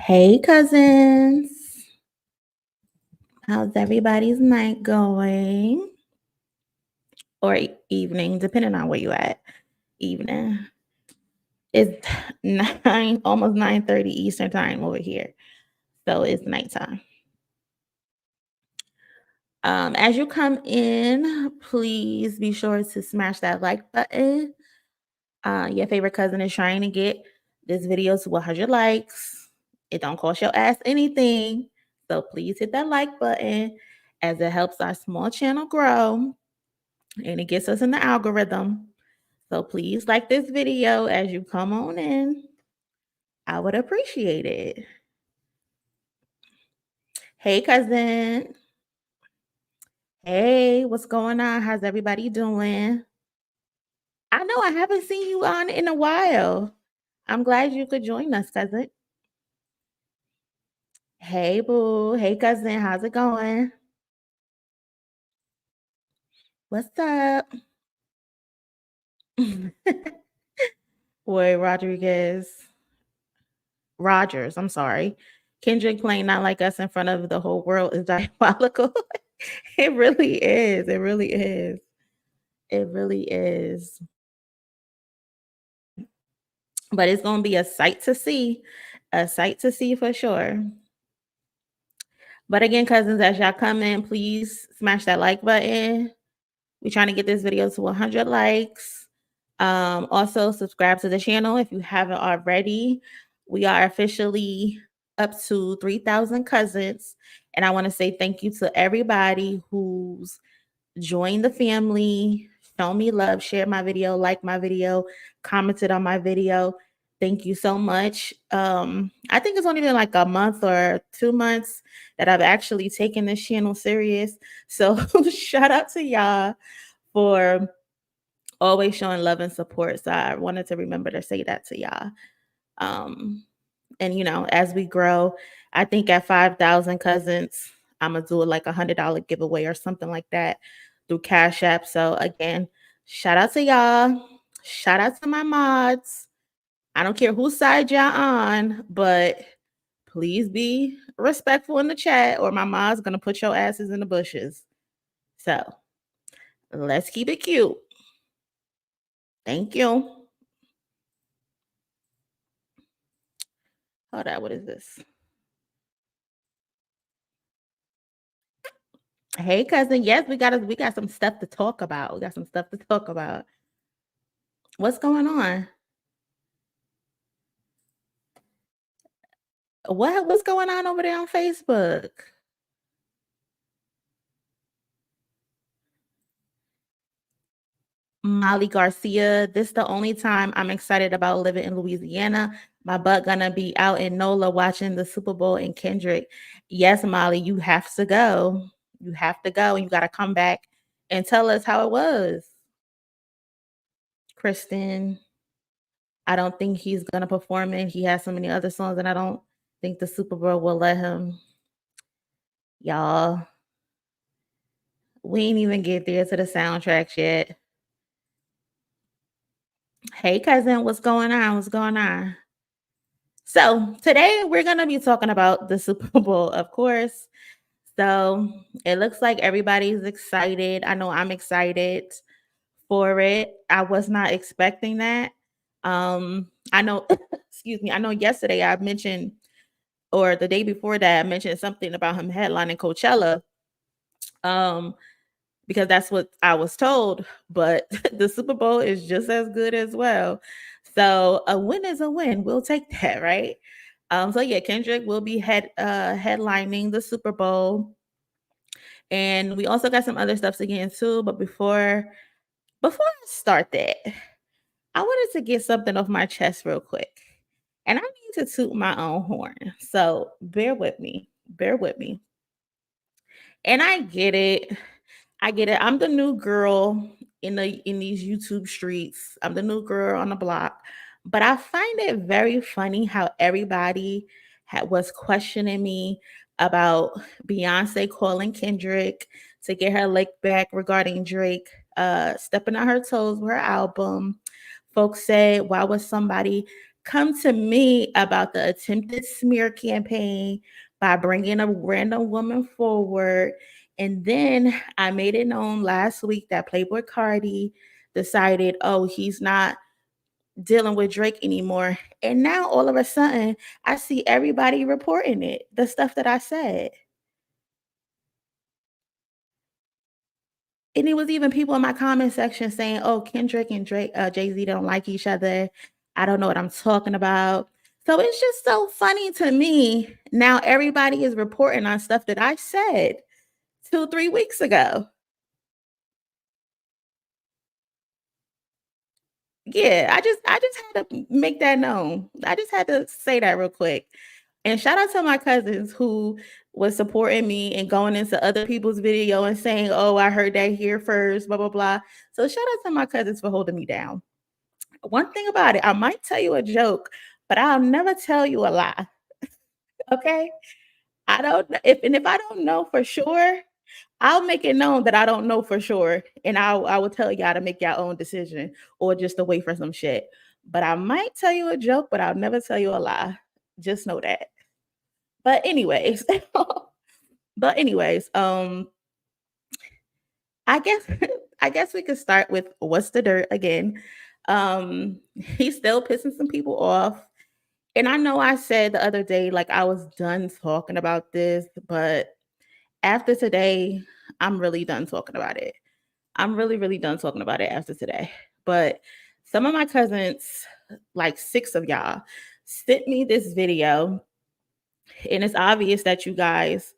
Hey, cousins. How's everybody's night going? Or evening, depending on where you at. Evening. It's 9, almost 9:30 Eastern time over here. So it's nighttime. As you come in, please be sure to smash that like button. Your favorite cousin is trying to get this video to 100 likes. It don't cost your ass anything. So please hit that like button as it helps our small channel grow and it gets us in the algorithm. So please like this video as you come on in. I would appreciate it. Hey, cousin. Hey, what's going on? How's everybody doing? I know I haven't seen you on in a while. I'm glad you could join us, cousin. Hey, boo. Hey, cousin. How's it going? What's up? Boy, Rogers, I'm sorry. Kendrick playing Not Like Us in front of the whole world is diabolical. It really is. It really is. It really is. But it's going to be a sight to see for sure. But again, cousins, as y'all come in, please smash that like button. We're trying to get this video to 100 likes. Also, subscribe to the channel if you haven't already. We are officially up to 3,000 cousins. And I want to say thank you to everybody who's joined the family, shown me love, shared my video, liked my video, commented on my video. Thank you so much. I think it's only been like a month or 2 months that I've actually taken this channel serious. So shout out to y'all for always showing love and support. So I wanted to remember to say that to y'all. And as we grow, I think at 5,000 cousins, I'm gonna do like $100 giveaway or something like that through Cash App. So again, shout out to y'all. Shout out to my mods. I don't care whose side y'all on, but please be respectful in the chat, or my mod's gonna put your asses in the bushes. So let's keep it cute. Thank you. Hold on, what is this? Hey, cousin. Yes, we got some stuff to talk about. We got some stuff to talk about. What's going on? What's going on over there on Facebook? Molly Garcia, this the only time I'm excited about living in Louisiana. My butt gonna be out in NOLA watching the Super Bowl and Kendrick. Yes, Molly, you have to go. You have to go and you gotta come back and tell us how it was. Kristen, I don't think he's gonna perform it. He has so many other songs, and I don't think the Super Bowl will let him. Y'all, we ain't even get there to the soundtracks yet. Hey, cousin, what's going on? What's going on? So today we're gonna be talking about the Super Bowl, of course. So it looks like everybody's excited. I know I'm excited for it. I was not expecting that. I know, excuse me, I know yesterday I mentioned, or the day before that, I mentioned something about him headlining Coachella. Because that's what I was told, but the Super Bowl is just as good as well. So a win is a win. We'll take that, right? So yeah, Kendrick will be headlining the Super Bowl. And we also got some other stuff to get into. But before I start that, I wanted to get something off my chest real quick. And I need to toot my own horn. So bear with me. Bear with me. And I get it. I get it. I'm the new girl in these YouTube streets. I'm the new girl on the block. But I find it very funny how everybody was questioning me about Beyonce calling Kendrick to get her lick back regarding Drake stepping on her toes with her album. Folks say, why was somebody come to me about the attempted smear campaign by bringing a random woman forward. And then I made it known last week that Playboy Cardi decided, oh, he's not dealing with Drake anymore. And now all of a sudden, I see everybody reporting it, the stuff that I said. And it was even people in my comment section saying, "Oh, Kendrick and Jay-Z don't like each other. I don't know what I'm talking about." So it's just so funny to me. Now everybody is reporting on stuff that I said 2, 3 weeks ago. Yeah, I just had to make that known. I just had to say that real quick. And shout out to my cousins who was supporting me and going into other people's video and saying, "Oh, I heard that here first, blah blah blah." So shout out to my cousins for holding me down. One thing about it, I might tell you a joke, but I'll never tell you a lie. Okay? I don't if I don't know for sure, I'll make it known that I don't know for sure, and I will tell y'all to make your own decision or just to wait for some shit. But I might tell you a joke, but I'll never tell you a lie. Just know that. But anyways, I guess I guess we could start with what's the dirt again. He's still pissing some people off. And I know I said the other day, like I was done talking about this, but after today, I'm really done talking about it. I'm really, really done talking about it after today. But some of my cousins, like 6 of y'all, sent me this video, and it's obvious that you guys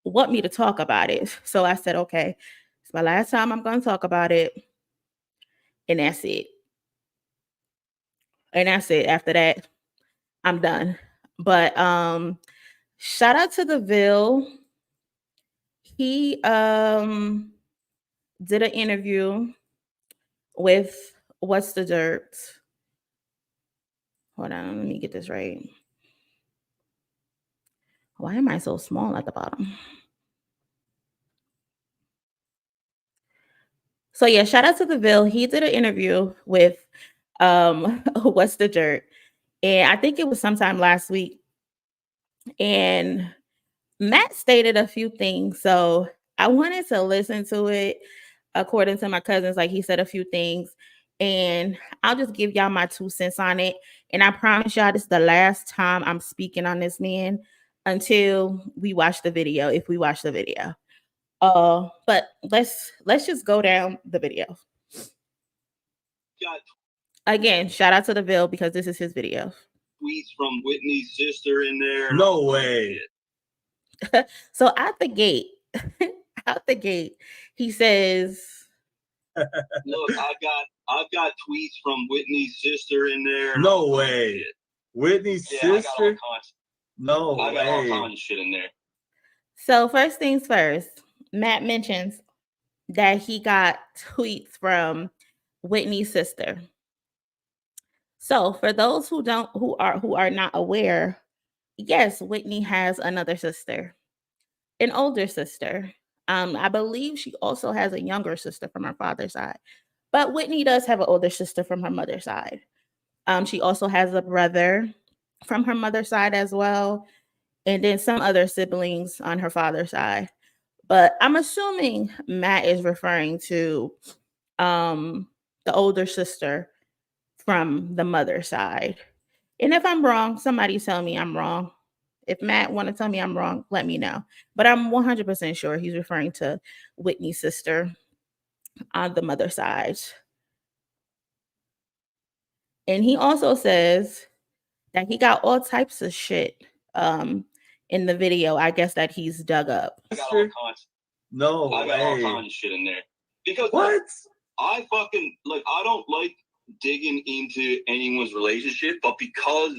want me to talk about it. So I said, okay, it's my last time I'm going to talk about it, and that's it. And that's it. After that, I'm done. But shout out to the Ville. He did an interview with What's the Dirt. Hold on, let me get this right. Why am I so small at the bottom? So yeah, shout out to the Ville. He did an interview with What's the Dirt. And I think it was sometime last week. And Matt stated a few things. So I wanted to listen to it according to my cousins. Like he said a few things. And I'll just give y'all my 2 cents on it. And I promise y'all this is the last time I'm speaking on this man until we watch the video, if we watch the video. But let's just go down the video. Again, shout out to the Ville because this is his video. Tweets from Whitney's sister in there. No way. So out the gate, he says, "Look, I've got tweets from Whitney's sister in there. No way. Whitney's sister? No I got way. all kinds of shit in there." So first things first, Matt mentions that he got tweets from Whitney's sister. So for those who are not aware, yes, Whitney has another sister, an older sister. I believe she also has a younger sister from her father's side, but Whitney does have an older sister from her mother's side. She also has a brother from her mother's side as well, and then some other siblings on her father's side. But I'm assuming Matt is referring to the older sister from the mother's side. And if I'm wrong, somebody tell me I'm wrong. If Matt want to tell me I'm wrong, let me know. But I'm 100% sure he's referring to Whitney's sister on the mother side. And he also says that he got all types of shit in the video, I guess, that he's dug up. I got all kinds. No I got all way. kinds of shit in there. Because What? I fucking I don't like digging into anyone's relationship, but because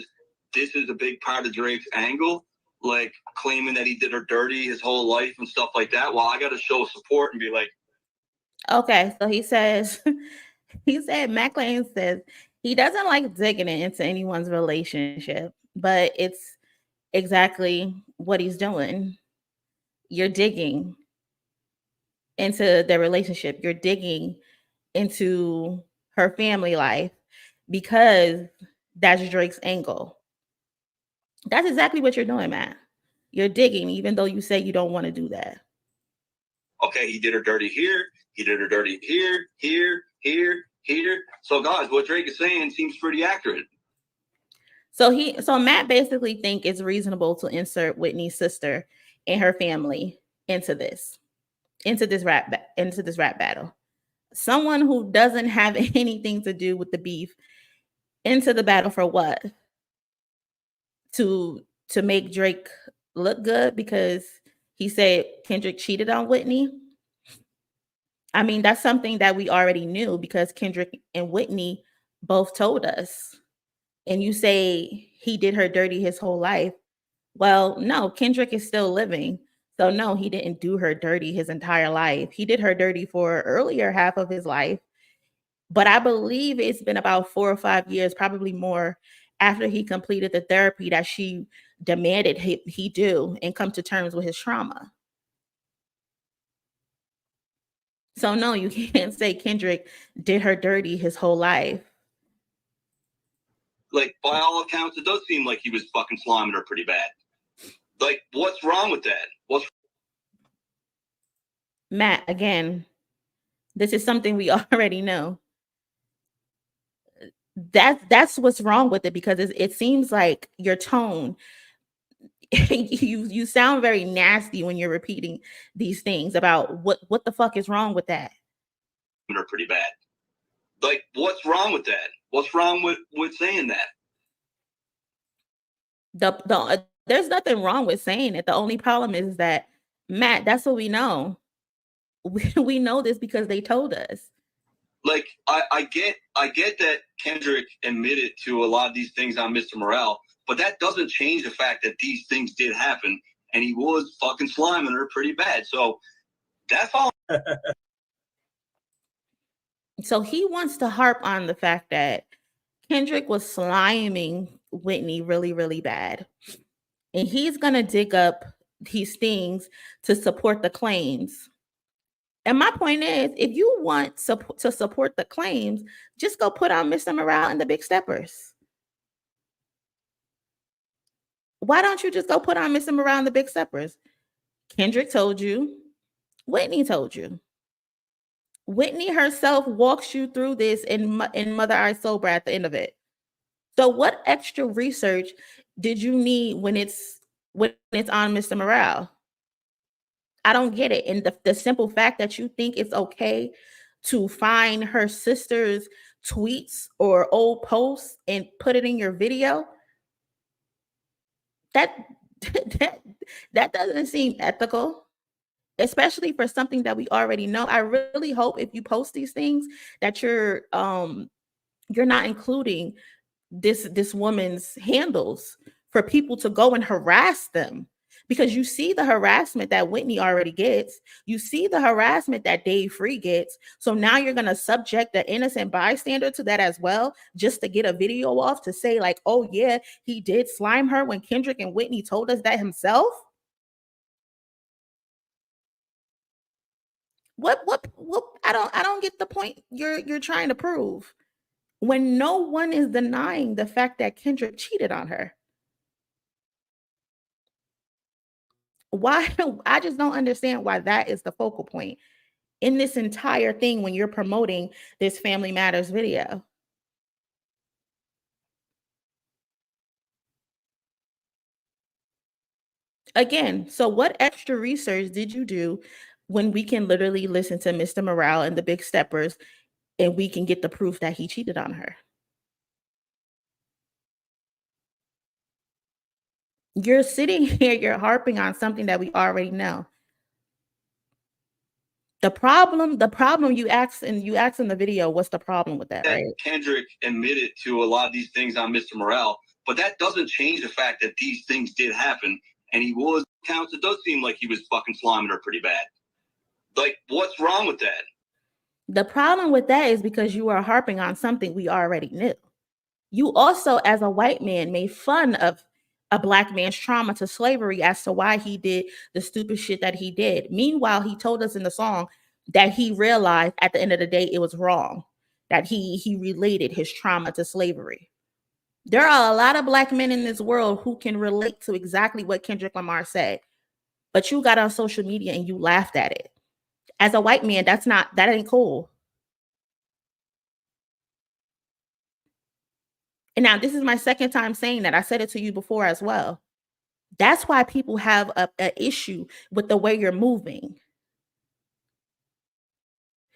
this is a big part of Drake's angle, like claiming that he did her dirty his whole life and stuff like that, well, I gotta show support and be like, okay, so he says Mac Lane says he doesn't like digging into anyone's relationship, but it's exactly what he's doing. You're digging into their relationship. You're digging into her family life because That's Drake's angle. That's exactly what you're doing, Matt. You're digging, even though you say you don't want to do that. Okay, he did her dirty here. He did her dirty here, here, here, here. So, guys, what Drake is saying seems pretty accurate. So Matt basically think it's reasonable to insert Whitney's sister and her family into this rap battle. Someone who doesn't have anything to do with the beef into the battle for what? To make Drake look good because he said Kendrick cheated on Whitney. I mean, that's something that we already knew because Kendrick and Whitney both told us. And you say he did her dirty his whole life. Well, no, Kendrick is still living. So no, he didn't do her dirty his entire life. He did her dirty for earlier half of his life. But I believe it's been about 4 or 5 years, probably more, after he completed the therapy that she demanded he do and come to terms with his trauma. So no, you can't say Kendrick did her dirty his whole life. Like, by all accounts, it does seem like he was fucking sliming her pretty bad. Like, what's wrong with that? Matt, again, this is something we already know. That's what's wrong with it, because it seems like your tone, you sound very nasty when you're repeating these things about what the fuck is wrong with that. Her pretty bad. Like, what's wrong with that? What's wrong with saying that? There's nothing wrong with saying it. The only problem is that, Matt, that's what we know. We know this because they told us. Like, I get that Kendrick admitted to a lot of these things on Mr. Morale, but that doesn't change the fact that these things did happen, and he was fucking sliming her pretty bad. So that's all. So he wants to harp on the fact that Kendrick was sliming Whitney really, really bad. And he's going to dig up these things to support the claims. And my point is, if you want to support the claims, just go put on Mr. Morale and the Big Steppers. Why don't you just go put on Mr. Morale and the Big Steppers? Kendrick told you. Whitney told you. Whitney herself walks you through this in Mother I Sober at the end of it. So what extra research did you need when it's on Mr. Morale? I don't get it. And the simple fact that you think it's okay to find her sister's tweets or old posts and put it in your video, that doesn't seem ethical, especially for something that we already know. I really hope if you post these things that you're not including this woman's handles for people to go and harass them, because you see the harassment that Whitney already gets. You see the harassment that Dave Free gets. So now you're going to subject the innocent bystander to that as well, just to get a video off to say like, oh yeah, he did slime her, when Kendrick and Whitney told us that himself. What I don't get the point you're trying to prove when no one is denying the fact that Kendrick cheated on her. Why? I just don't understand why that is the focal point in this entire thing when you're promoting this Family Matters video. Again, so what extra research did you do when we can literally listen to Mr. Morale and the Big Steppers and we can get the proof that he cheated on her? You're sitting here, you're harping on something that we already know. The problem you asked in the video, what's the problem with that, right? Kendrick admitted to a lot of these things on Mr. Morale, but that doesn't change the fact that these things did happen, and he was counts. It does seem like he was fucking sliming her pretty bad. Like, what's wrong with that? The problem with that is because you are harping on something we already knew. You also, as a white man, made fun of a black man's trauma to slavery as to why he did the stupid shit that he did. Meanwhile, he told us in the song that he realized at the end of the day it was wrong, that he related his trauma to slavery. There are a lot of black men in this world who can relate to exactly what Kendrick Lamar said, but you got on social media and you laughed at it. As a white man, that ain't cool. And now this is my second time saying that. I said it to you before as well. That's why people have a issue with the way you're moving.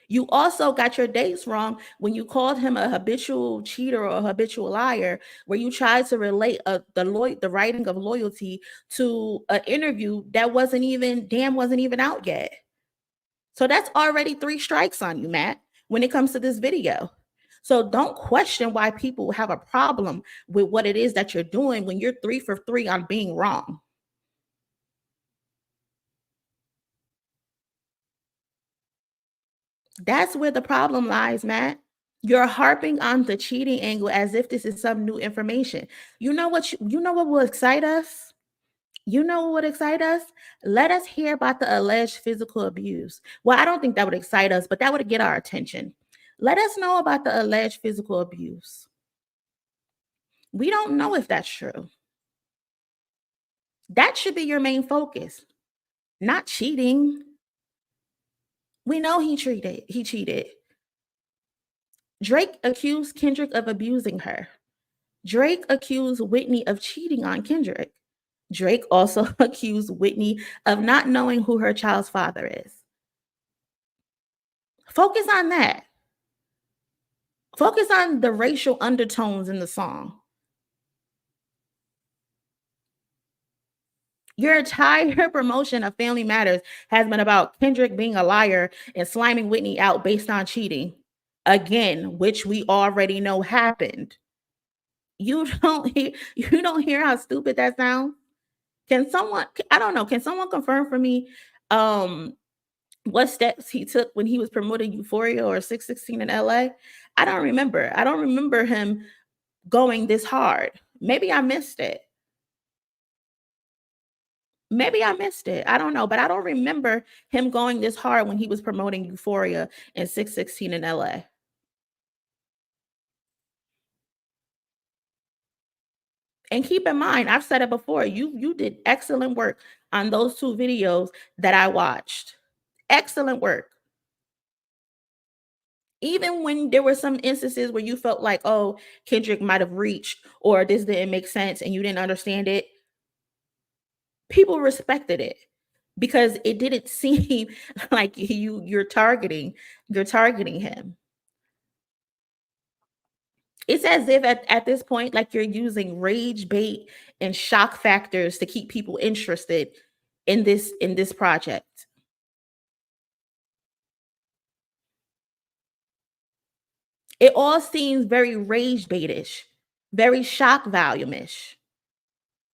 You also got your dates wrong when you called him a habitual cheater or a habitual liar, where you tried to relate the writing of loyalty to an interview that wasn't even out yet. So that's already 3 strikes on you, Matt, when it comes to this video. So don't question why people have a problem with what it is that you're doing when you're 3 for 3 on being wrong. That's where the problem lies, Matt. You're harping on the cheating angle as if this is some new information. You know what will excite us? You know what would excite us? Let us hear about the alleged physical abuse. Well, I don't think that would excite us, but that would get our attention. Let us know about the alleged physical abuse. We don't know if that's true. That should be your main focus, not cheating. We know he cheated. Drake accused Kendrick of abusing her. Drake accused Whitney of cheating on Kendrick. Drake also accused Whitney of not knowing who her child's father is. Focus on that. Focus on the racial undertones in the song. Your entire promotion of Family Matters has been about Kendrick being a liar and sliming Whitney out based on cheating. Again, which we already know happened. You don't hear how stupid that sounds? Can someone confirm for me what steps he took when he was promoting Euphoria or 616 in LA? I don't remember him going this hard. Maybe I missed it. I don't know, but I don't remember him going this hard when he was promoting Euphoria and 616 in LA. And keep in mind, I've said it before, you did excellent work on those 2 videos that I watched. Excellent work. Even when there were some instances where you felt like, oh, Kendrick might have reached or this didn't make sense and you didn't understand it, people respected it because it didn't seem like you're targeting him. It's as if at this point, like you're using rage bait and shock factors to keep people interested in this project. It all seems very rage baitish, very shock volume-ish.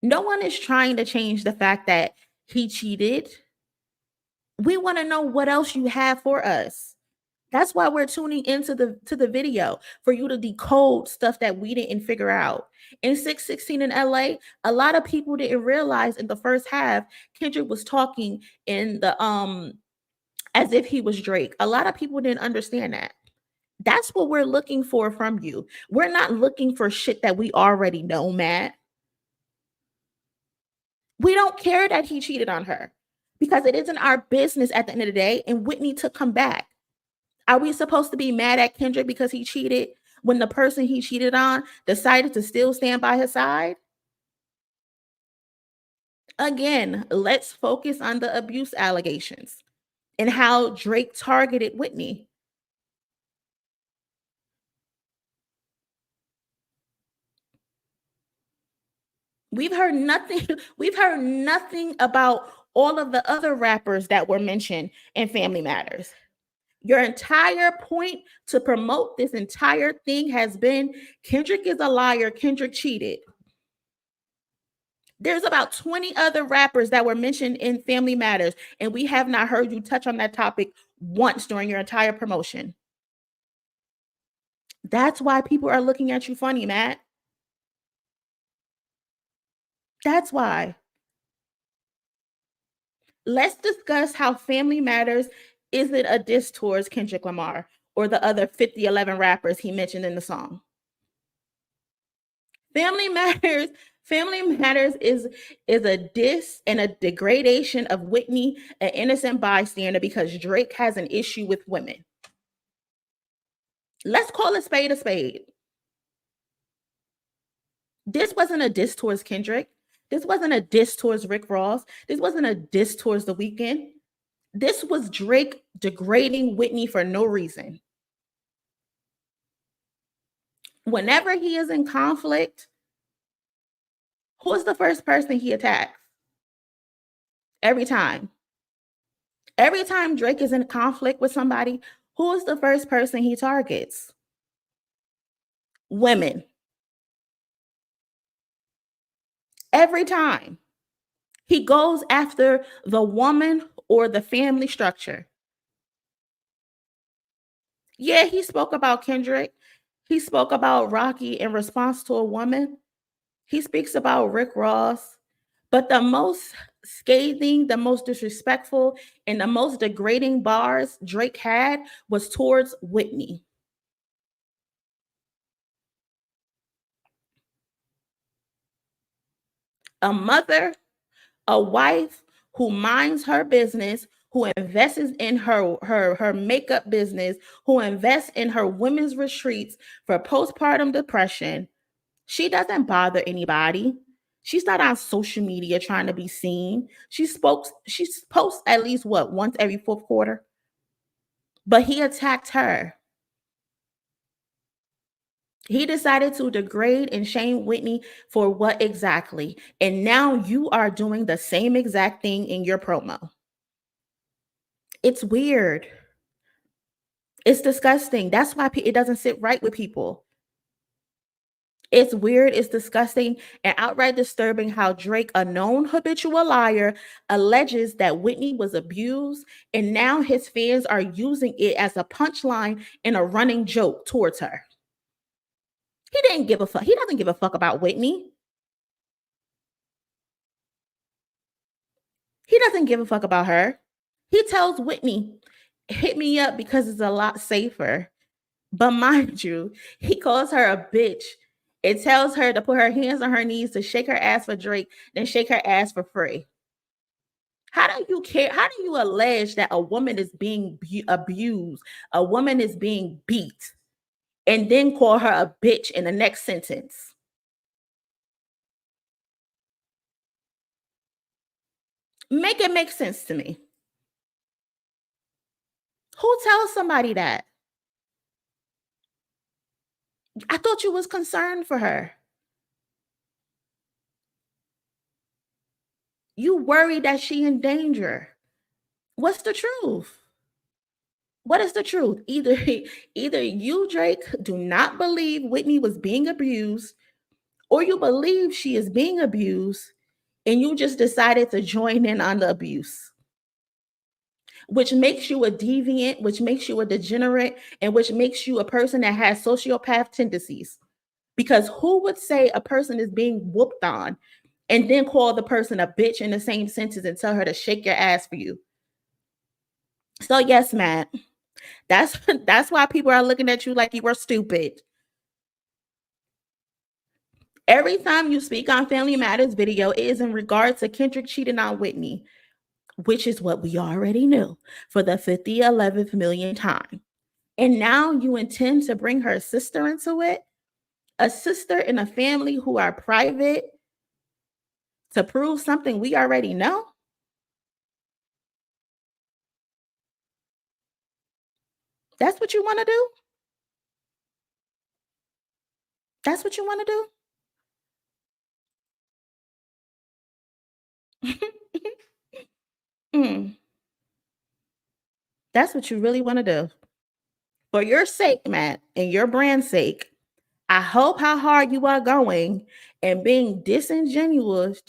No one is trying to change the fact that he cheated. We want to know what else you have for us. That's why we're tuning into the video, for you to decode stuff that we didn't figure out. In 616 in LA, a lot of people didn't realize in the first half, Kendrick was talking in the as if he was Drake. A lot of people didn't understand that. That's what we're looking for from you. We're not looking for shit that we already know, Matt. We don't care that he cheated on her because it isn't our business at the end of the day, and Whitney took him back. Are we supposed to be mad at Kendrick because he cheated when the person he cheated on decided to still stand by his side? Again, let's focus on the abuse allegations and how Drake targeted Whitney. We've heard nothing. We've heard nothing about all of the other rappers that were mentioned in Family Matters. Your entire point to promote this entire thing has been Kendrick is a liar, Kendrick cheated. There's about 20 other rappers that were mentioned in Family Matters, and we have not heard you touch on that topic once during your entire promotion. That's why people are looking at you funny, Matt. That's why. Let's discuss how Family Matters isn't a diss towards Kendrick Lamar or the other 5011 rappers he mentioned in the song. Family Matters. Family Matters is a diss and a degradation of Whitney, an innocent bystander, because Drake has an issue with women. Let's call a spade a spade. This wasn't a diss towards Kendrick. This wasn't a diss towards Rick Ross. This wasn't a diss towards The Weeknd. This was Drake degrading Whitney for no reason. Whenever he is in conflict, who's the first person he attacks? Every time. Every time Drake is in conflict with somebody, who is the first person he targets? Women. Every time. He goes after the woman or the family structure. Yeah, he spoke about Kendrick. He spoke about Rocky in response to a woman. He speaks about Rick Ross. But the most scathing, the most disrespectful, and the most degrading bars Drake had was towards Whitney. A mother, a wife who minds her business, who invests in her makeup business, who invests in her women's retreats for postpartum depression. She doesn't bother anybody. She's not on social media trying to be seen. She posts at least once every fourth quarter. But he attacked her. He decided to degrade and shame Whitney for what exactly? And now you are doing the same exact thing in your promo. It's weird. It's disgusting. That's why it doesn't sit right with people. It's weird, it's disgusting, and outright disturbing how Drake, a known habitual liar, alleges that Whitney was abused, and now his fans are using it as a punchline and a running joke towards her. He didn't give a fuck. He doesn't give a fuck about Whitney. He doesn't give a fuck about her. He tells Whitney, hit me up because it's a lot safer. But mind you, he calls her a bitch. It tells her to put her hands on her knees to shake her ass for Drake, then shake her ass for free. How do you care? How do you allege that a woman is being abused, a woman is being beat, and then call her a bitch in the next sentence? Make it make sense to me. Who tells somebody that? I thought you was concerned for her. You worry that she in danger. What's the truth? What is the truth? Either you, Drake, do not believe Whitney was being abused, or you believe she is being abused, and you just decided to join in on the abuse, which makes you a deviant, which makes you a degenerate, and which makes you a person that has sociopath tendencies. Because who would say a person is being whooped on and then call the person a bitch in the same sentence and tell her to shake your ass for you? So yes, Matt, that's why people are looking at you like you were stupid. Every time you speak on Family Matters video, it is in regard to Kendrick cheating on Whitney, which is what we already knew for the 11th millionth time. And now you intend to bring her sister into it, a sister in a family who are private, to prove something we already know? That's what you want to do? That's what you want to do? That's what you really want to do. For your sake, Matt, and your brand's sake, I hope how hard you are going and being disingenuous,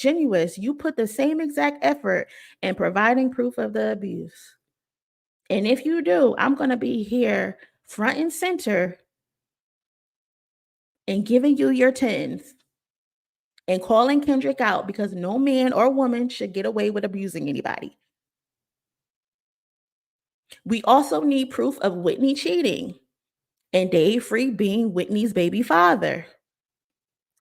you put the same exact effort in providing proof of the abuse. And if you do, I'm going to be here front and center and giving you your tens and calling Kendrick out, because no man or woman should get away with abusing anybody. We also need proof of Whitney cheating and Dave Free being Whitney's baby father.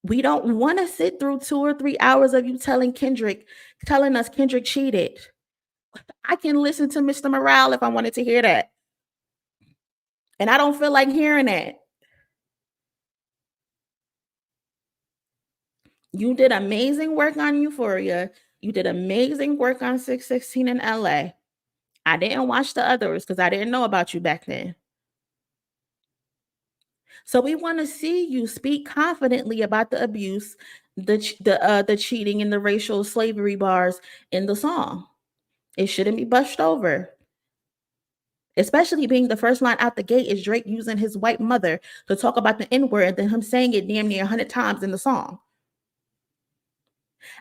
We don't want to sit through 2 or 3 hours of you telling us Kendrick cheated. I can listen to Mr. Morale if I wanted to hear that. And I don't feel like hearing that. You did amazing work on Euphoria. You did amazing work on 616 in LA. I didn't watch the others because I didn't know about you back then. So we want to see you speak confidently about the abuse, the cheating, and the racial slavery bars in the song. It shouldn't be brushed over. Especially being the first line out the gate is Drake using his white mother to talk about the N-word and then him saying it damn near 100 times in the song.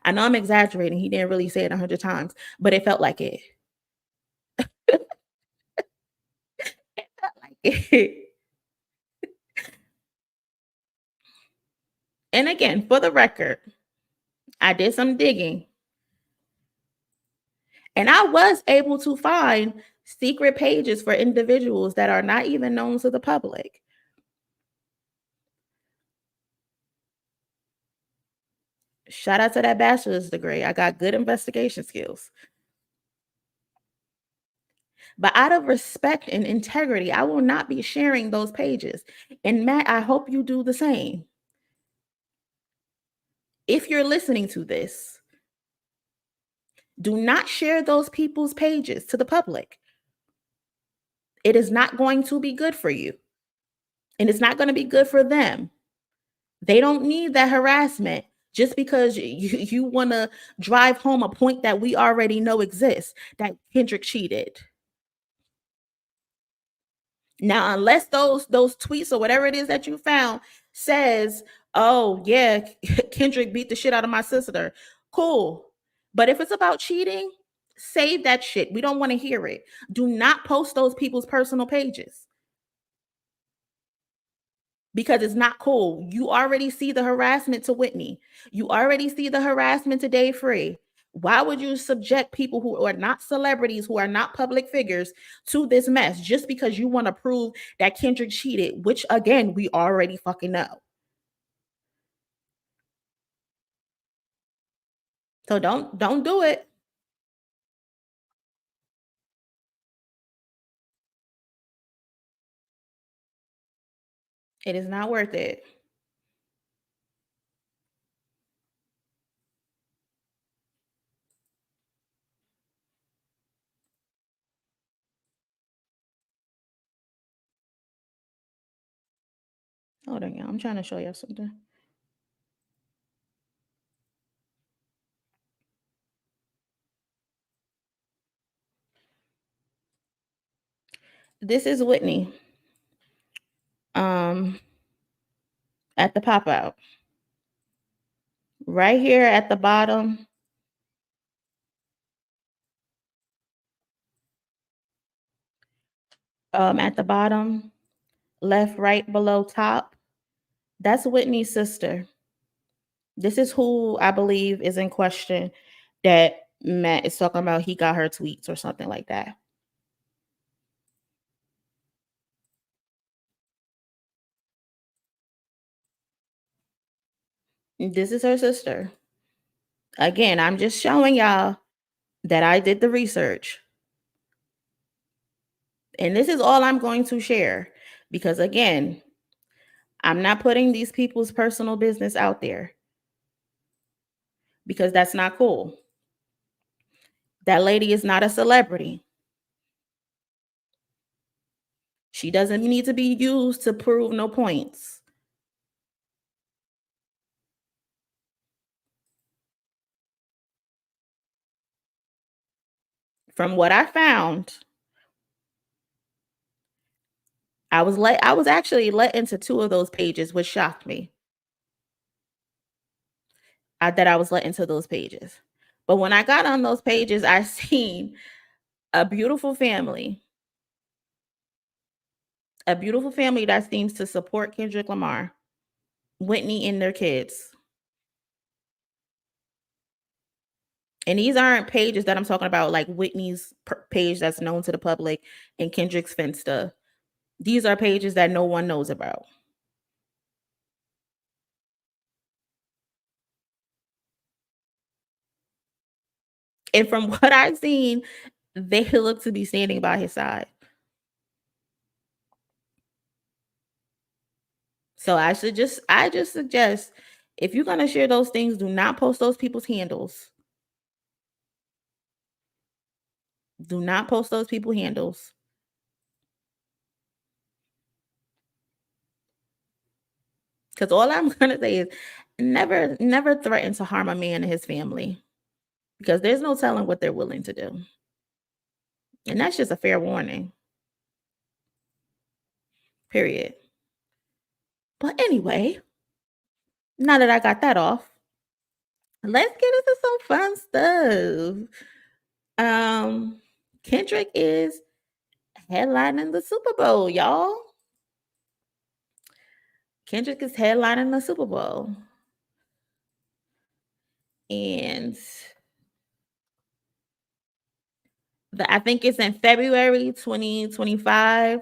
I know I'm exaggerating. He didn't really say it 100 times, but it felt like it. It felt like it. And again, for the record, I did some digging. And I was able to find secret pages for individuals that are not even known to the public. Shout out to that bachelor's degree. I got good investigation skills. But out of respect and integrity, I will not be sharing those pages. And Matt, I hope you do the same. If you're listening to this, do not share those people's pages to the public. It is not going to be good for you. And it's not going to be good for them. They don't need that harassment just because you want to drive home a point that we already know exists, that Kendrick cheated. Now, unless those tweets or whatever it is that you found says, oh, yeah, Kendrick beat the shit out of my sister, cool. But if it's about cheating, save that shit. We don't want to hear it. Do not post those people's personal pages because it's not cool. You already see the harassment to Whitney. You already see the harassment to Dave Free. Why would you subject people who are not celebrities, who are not public figures, to this mess just because you want to prove that Kendrick cheated, which again, we already fucking know. So don't do it. It is not worth it. Hold on, y'all. I'm trying to show you something. This is Whitney. At the pop out. Right here at the bottom. At the bottom, left, right, below, top. That's Whitney's sister. This is who I believe is in question that Matt is talking about. He got her tweets or something like that. This is her sister. Again, I'm just showing y'all that I did the research. And this is all I'm going to share because, again, I'm not putting these people's personal business out there because that's not cool. That lady is not a celebrity. She doesn't need to be used to prove no points. From what I found, I was actually let into 2 of those pages, which shocked me. That I was let into those pages. But when I got on those pages, I seen a beautiful family that seems to support Kendrick Lamar, Whitney, and their kids. And these aren't pages that I'm talking about, like Whitney's page that's known to the public and Kendrick's Finsta. These are pages that no one knows about. And from what I've seen, they look to be standing by his side. So I just suggest, if you're gonna share those things, do not post those people's handles. Do not post those people's handles. Because all I'm gonna say is never threaten to harm a man and his family. Because there's no telling what they're willing to do. And that's just a fair warning. Period. But anyway, now that I got that off, let's get into some fun stuff. Kendrick is headlining the Super Bowl, y'all. Kendrick is headlining the Super Bowl. And I think it's in February 2025.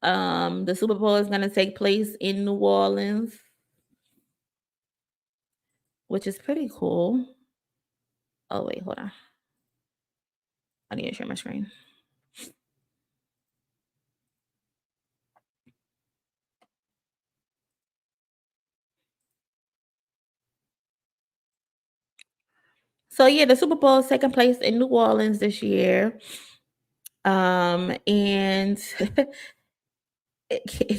The Super Bowl is going to take place in New Orleans, which is pretty cool. Oh, wait, hold on. I need to share my screen. So yeah, the Super Bowl is taking place in New Orleans this year. And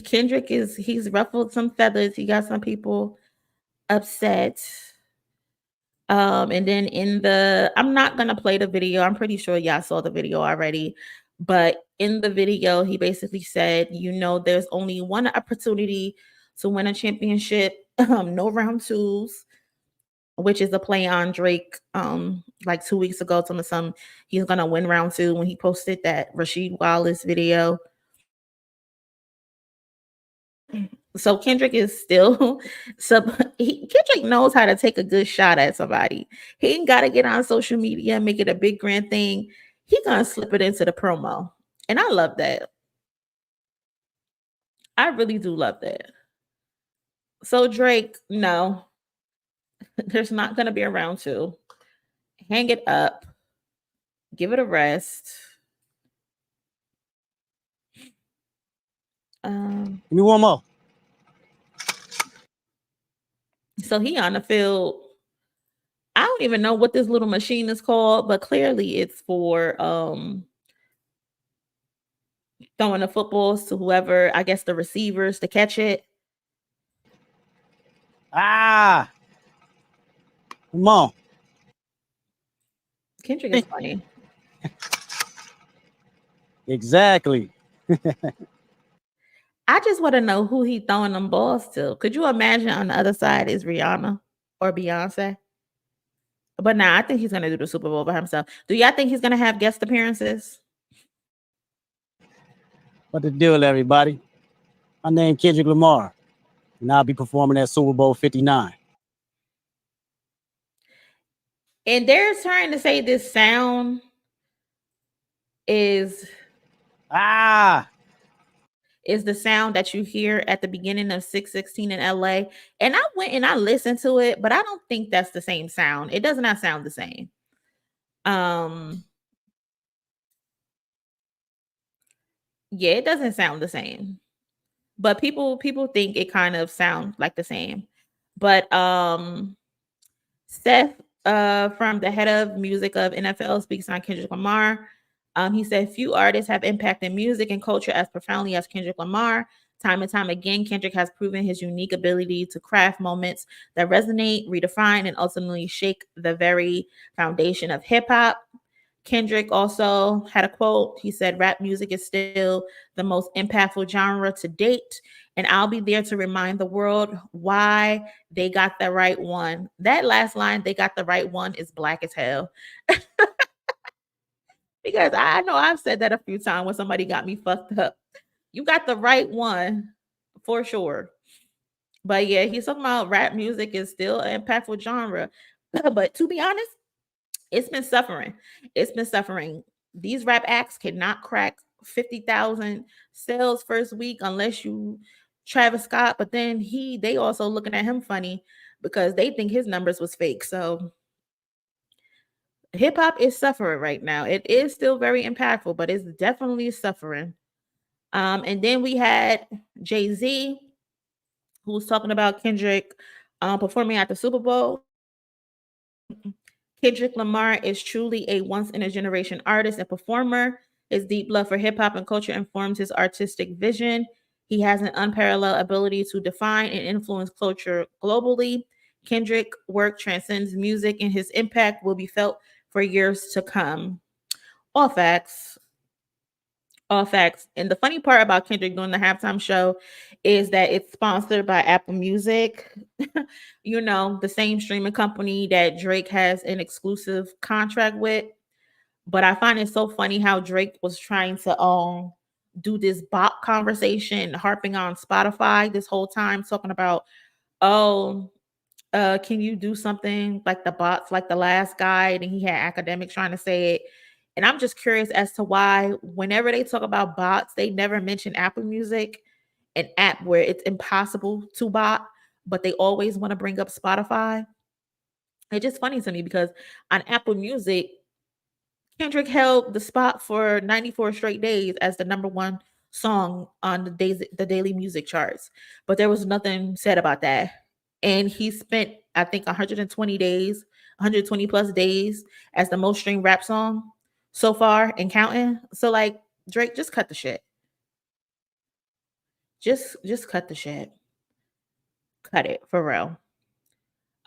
Kendrick he's ruffled some feathers. He got some people upset. And then I'm not gonna play the video. I'm pretty sure y'all saw the video already. But in the video, he basically said, there's only one opportunity to win a championship. No round twos, which is a play on Drake. Like 2 weeks ago, told me he's gonna win round two when he posted that Rasheed Wallace video. So Kendrick is still Kendrick knows how to take a good shot at somebody. He ain't got to get on social media and make it a big grand thing. He gonna slip it into the promo, and I love that. I really do love that. So Drake, no, there's not gonna be a round two. Hang it up. Give it a rest. Give me one more. So he on the field. I don't even know what this little machine is called, but clearly it's for throwing the footballs to whoever, I guess the receivers, to catch it. Ah, come on. Kendrick is funny. Exactly. I just want to know who he throwing them balls to. Could you imagine on the other side is Rihanna or Beyonce? But nah, I think he's going to do the Super Bowl by himself. Do y'all think he's going to have guest appearances? What the deal, everybody? My name is Kendrick Lamar, and I'll be performing at Super Bowl 59. And they're trying to say this sound is the sound that you hear at the beginning of 616 in LA. And I went and I listened to it, but I don't think that's the same sound. It does not sound the same. Yeah, it doesn't sound the same. But people think it kind of sounds like the same. But Seth from the head of music of NFL speaks on Kendrick Lamar. He said, few artists have impacted music and culture as profoundly as Kendrick Lamar. Time and time again, Kendrick has proven his unique ability to craft moments that resonate, redefine, and ultimately shake the very foundation of hip hop. Kendrick also had a quote. He said, rap music is still the most impactful genre to date, and I'll be there to remind the world why they got the right one. That last line, they got the right one, is black as hell. Because I know I've said that a few times when somebody got me fucked up. You got the right one for sure. But yeah, he's talking about rap music is still an impactful genre. But to be honest, it's been suffering. It's been suffering. These rap acts cannot crack 50,000 sales first week unless you Travis Scott. But then they also looking at him funny because they think his numbers was fake. So hip hop is suffering right now. It is still very impactful, but it's definitely suffering. And then we had Jay-Z, who was talking about Kendrick performing at the Super Bowl. Kendrick Lamar is truly a once in a generation artist and performer. His deep love for hip hop and culture informs his artistic vision. He has an unparalleled ability to define and influence culture globally. Kendrick work transcends music and his impact will be felt for years to come. All facts. All facts. And the funny part about Kendrick doing the halftime show is that it's sponsored by Apple Music, you know, the same streaming company that Drake has an exclusive contract with. But I find it so funny how Drake was trying to do this bot conversation, harping on Spotify this whole time, talking about, oh, can you do something like the bots, like the last guy? And he had Akademiks trying to say it. And I'm just curious as to why, whenever they talk about bots, they never mention Apple Music, an app where it's impossible to bot, but they always want to bring up Spotify. It's just funny to me because on Apple Music, Kendrick held the spot for 94 straight days as the number one song on the daily music charts. But there was nothing said about that. And he spent, I think, 120 days, 120 plus days as the most streamed rap song so far and counting. So like Drake, just cut the shit. Just cut the shit. Cut it for real.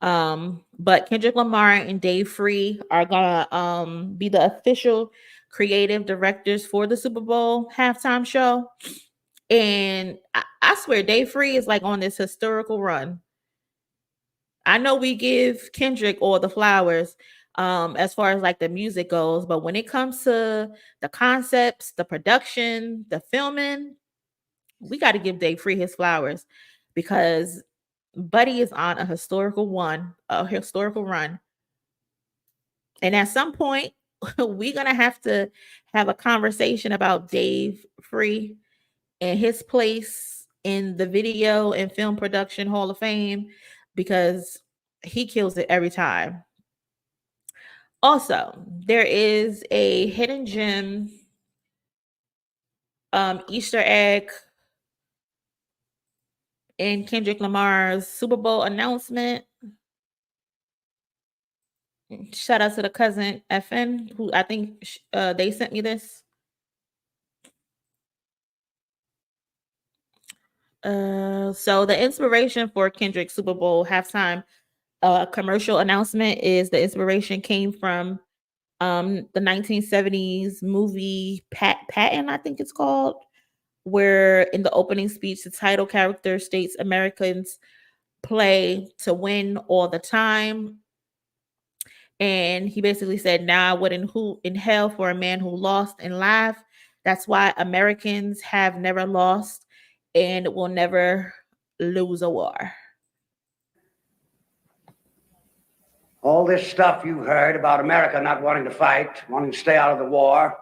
But Kendrick Lamar and Dave Free are gonna be the official creative directors for the Super Bowl halftime show. And I swear Dave Free is like on this historical run. I know we give Kendrick all the flowers as far as like the music goes, but when it comes to the concepts, the production, the filming, we got to give Dave Free his flowers because Buddy is on a historical run. And at some point, we're going to have a conversation about Dave Free and his place in the video and film production Hall of Fame because he kills it every time. Also, there is a hidden gem Easter egg in Kendrick Lamar's Super Bowl announcement. Shout out to the cousin FN, who I think they sent me this. So the inspiration for Kendrick's Super Bowl halftime commercial announcement is the inspiration came from the 1970s movie Patton, I think it's called, where in the opening speech, the title character states Americans play to win all the time. And he basically said, now I wouldn't hoot in hell for a man who lost and laughed. That's why Americans have never lost and will never lose a war. All this stuff you heard about America not wanting to fight, wanting to stay out of the war,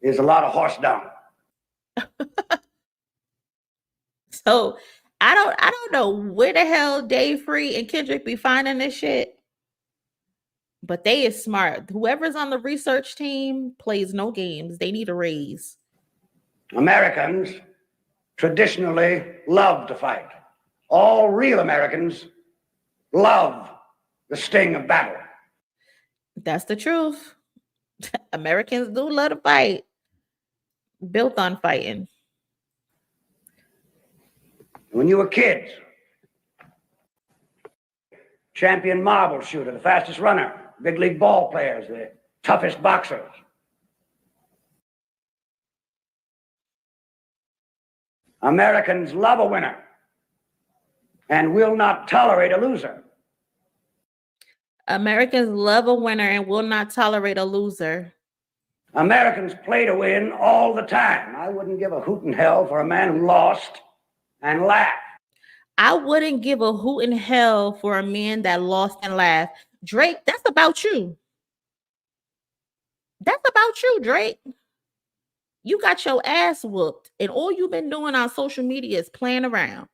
is a lot of horse dung. So I don't know where the hell Dave Free and Kendrick be finding this shit. But they is smart. Whoever's on the research team plays no games. They need a raise. Americans traditionally love to fight. All real Americans love the sting of battle. That's the truth. Americans do love to fight. Built on fighting. When you were kids, champion marble shooter, the fastest runner, big league ball players, the toughest boxers. Americans love a winner and will not tolerate a loser. Americans love a winner and will not tolerate a loser. Americans play to win all the time. I wouldn't give a hoot in hell for a man who lost and laughed. I wouldn't give a hoot in hell for a man that lost and laughed. Drake, that's about you. That's about you, Drake. You got your ass whooped, and all you've been doing on social media is playing around.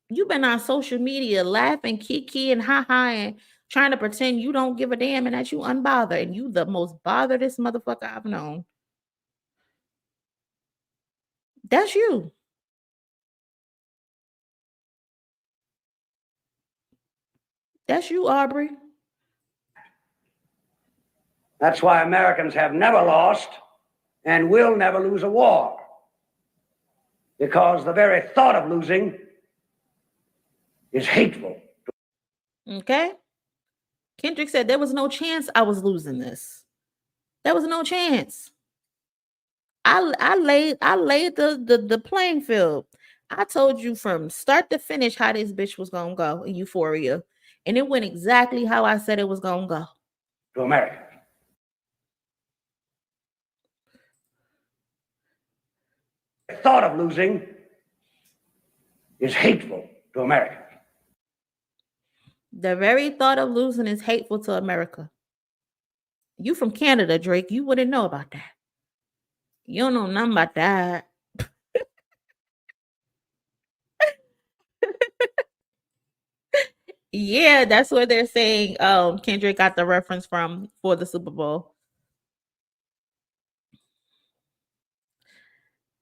You've been on social media laughing, kiki, and ha-ha, and trying to pretend you don't give a damn and that you unbothered, and you the most botheredest motherfucker I've known. That's you. That's you, Aubrey. That's why Americans have never lost and will never lose a war. Because the very thought of losing is hateful. Okay? Kendrick said there was no chance I was losing this. There was no chance. I laid the playing field. I told you from start to finish how this bitch was gonna go in Euphoria. And it went exactly how I said it was gonna go. To America. The thought of losing is hateful to America. The very thought of losing is hateful to America. You from Canada, Drake. You wouldn't know about that. You don't know nothing about that. Yeah, that's what they're saying. Kendrick got the reference from for the Super Bowl.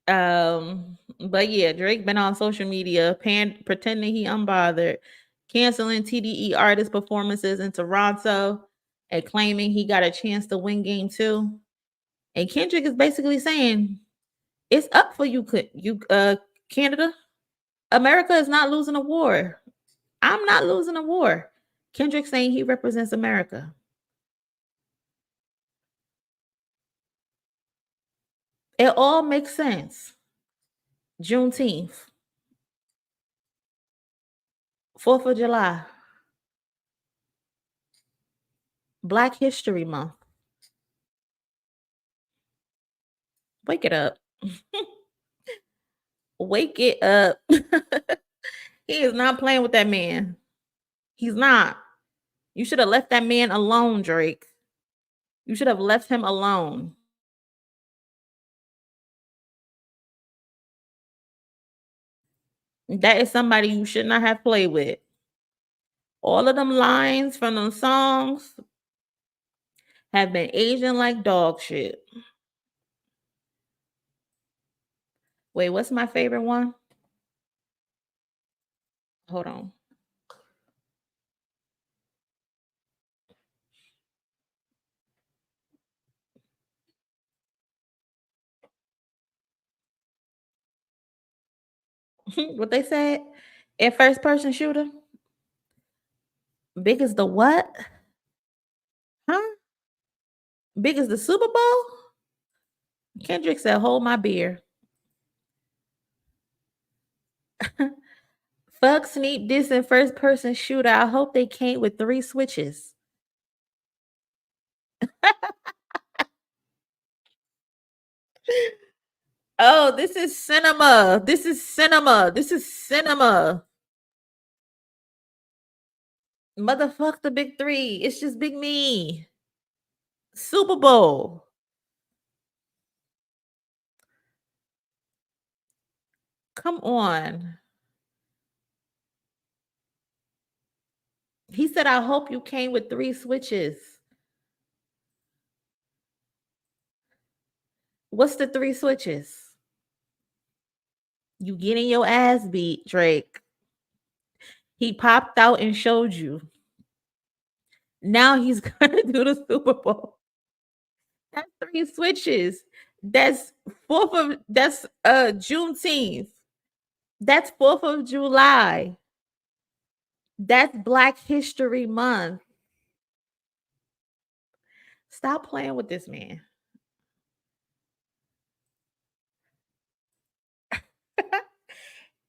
But yeah, Drake been on social media pretending he unbothered, canceling TDE artist performances in Toronto and claiming he got a chance to win game 2. And Kendrick is basically saying it's up for you, Canada. America is not losing a war. I'm not losing a war. Kendrick saying he represents America. It all makes sense. Juneteenth, 4th of July, Black History Month. Wake it up. Wake it up. He is not playing with that man. He's not. You should have left that man alone, Drake. You should have left him alone. That is somebody you should not have played with. All of them lines from them songs have been aging like dog shit. Wait, what's my favorite one? Hold on. What they said? At first person shooter? Big as the what? Huh? Big as the Super Bowl? Kendrick said, hold my beer. Fuck Sneak this in first person shooter. I hope they came with 3 switches. Oh, this is cinema. This is cinema. This is cinema. Motherfuck the big 3. It's just big me. Super Bowl. Come on. He said, I hope you came with 3 switches. What's the 3 switches? You getting your ass beat, Drake. He popped out and showed you. Now he's gonna do the Super Bowl. That's 3 switches. That's Juneteenth. That's 4th of July. That's Black History Month. Stop playing with this man.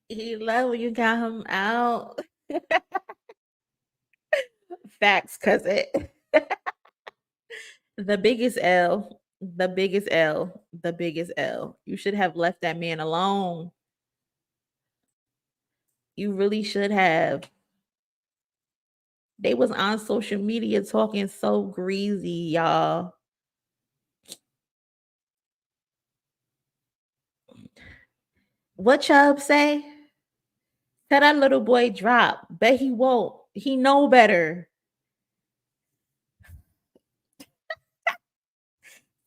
He love when you got him out. Facts, cousin. The biggest L. The biggest L. The biggest L. You should have left that man alone. You really should have. They was on social media talking so greasy, y'all. What Chubb say? Tell that little boy drop. Bet he won't. He know better.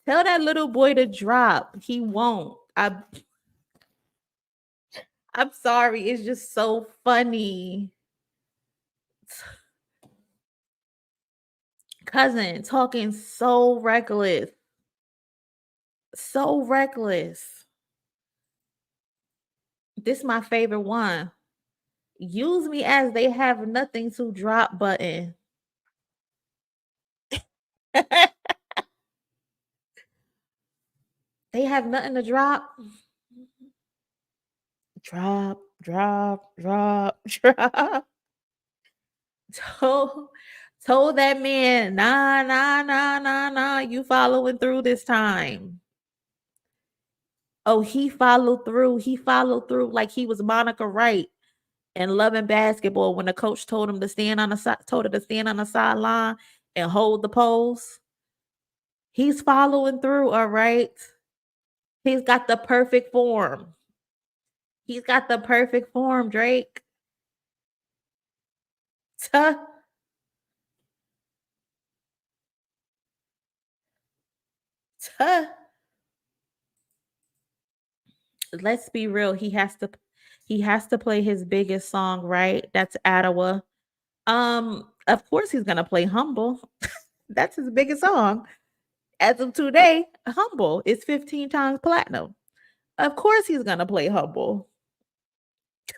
Tell that little boy to drop. He won't. I'm sorry. It's just so funny. Cousin talking so reckless. So reckless. This my favorite one. Use me as they have nothing to drop button. They have nothing to drop. Drop, drop, drop, drop. Told that man, nah, you following through this time. Oh, he followed through. He followed through like he was Monica Wright and Loving Basketball when the coach told him to stand on the side, told her to stand on the sideline and hold the pose. He's following through, all right. He's got the perfect form. He's got the perfect form, Drake. Tuh. Tuh. Let's be real. He has to play his biggest song, right? That's Ottawa. Of course he's gonna play Humble. That's his biggest song. As of today, Humble is 15 times platinum. Of course he's gonna play Humble.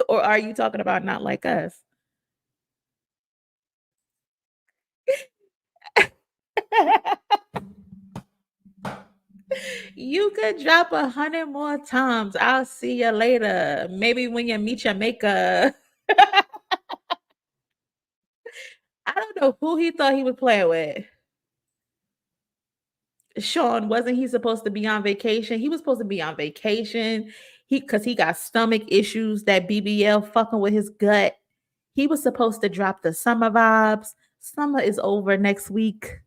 Or are you talking about Not Like Us? You could drop 100 more times. I'll see you later. Maybe when you meet your maker. I don't know who he thought he was playing with. Sean, wasn't he supposed to be on vacation? He was supposed to be on vacation. Because he got stomach issues, that BBL fucking with his gut. He was supposed to drop the summer vibes. Summer is over next week.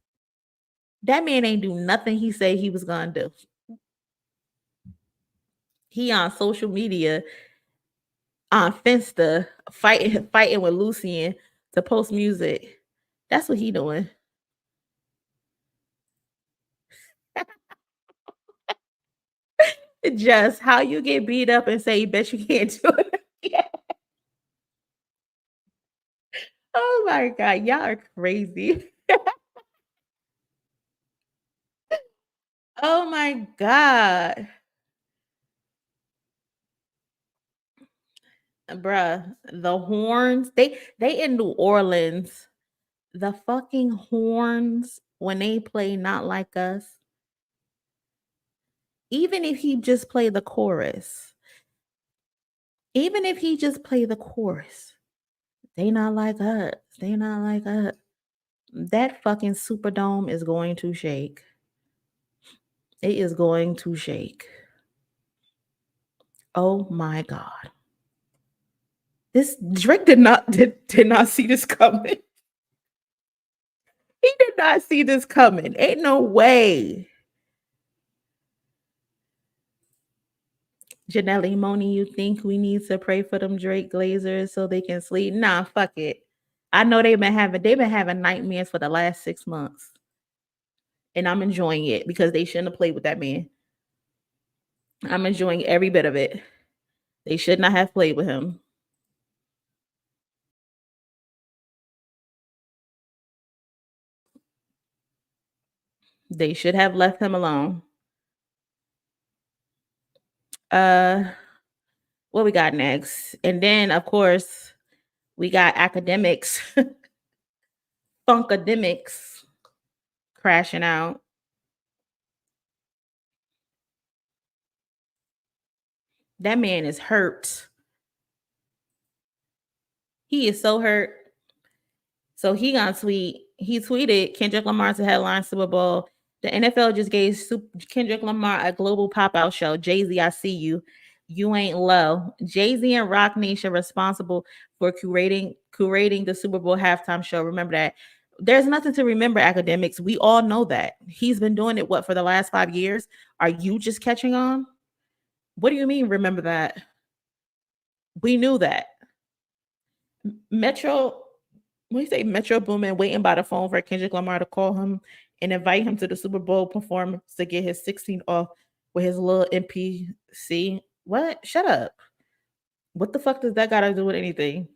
That man ain't do nothing he said he was gonna do. He on social media on Finsta fighting with Lucian to post music. That's what he doing. Just how you get beat up and say you bet you can't do it. Yeah. Oh my god, y'all are crazy. Oh my god. Bruh, the horns, they in New Orleans. The fucking horns when they play Not Like Us. Even if he just play the chorus. Even if he just play the chorus. They not like us. They not like us. That fucking Superdome is going to shake. It is going to shake. Oh my god. This Drake did not see this coming. He did not see this coming. Ain't no way. Janelle Monie, you think we need to pray for them Drake Glazers so they can sleep? Nah, fuck it. I know they've been having nightmares for the last 6 months. And I'm enjoying it because they shouldn't have played with that man. I'm enjoying every bit of it. They should not have played with him. They should have left him alone. What we got next? And then, of course, we got Akademiks. Funkademiks crashing out. That man is hurt. He is so hurt. So he gonna tweet. He tweeted Kendrick Lamar to headline Super Bowl. The NFL just gave Kendrick Lamar a global pop-out show. Jay-Z, I see you. You ain't low. Jay-Z and Rock Nation responsible for curating the Super Bowl halftime show. Remember that. There's nothing to remember, Akademiks. We all know that. He's been doing it, for the last 5 years? Are you just catching on? What do you mean, remember that? We knew that. Metro Boomin waiting by the phone for Kendrick Lamar to call him and invite him to the Super Bowl performance to get his 16 off with his little NPC. What? Shut up. What the fuck does that got to do with anything?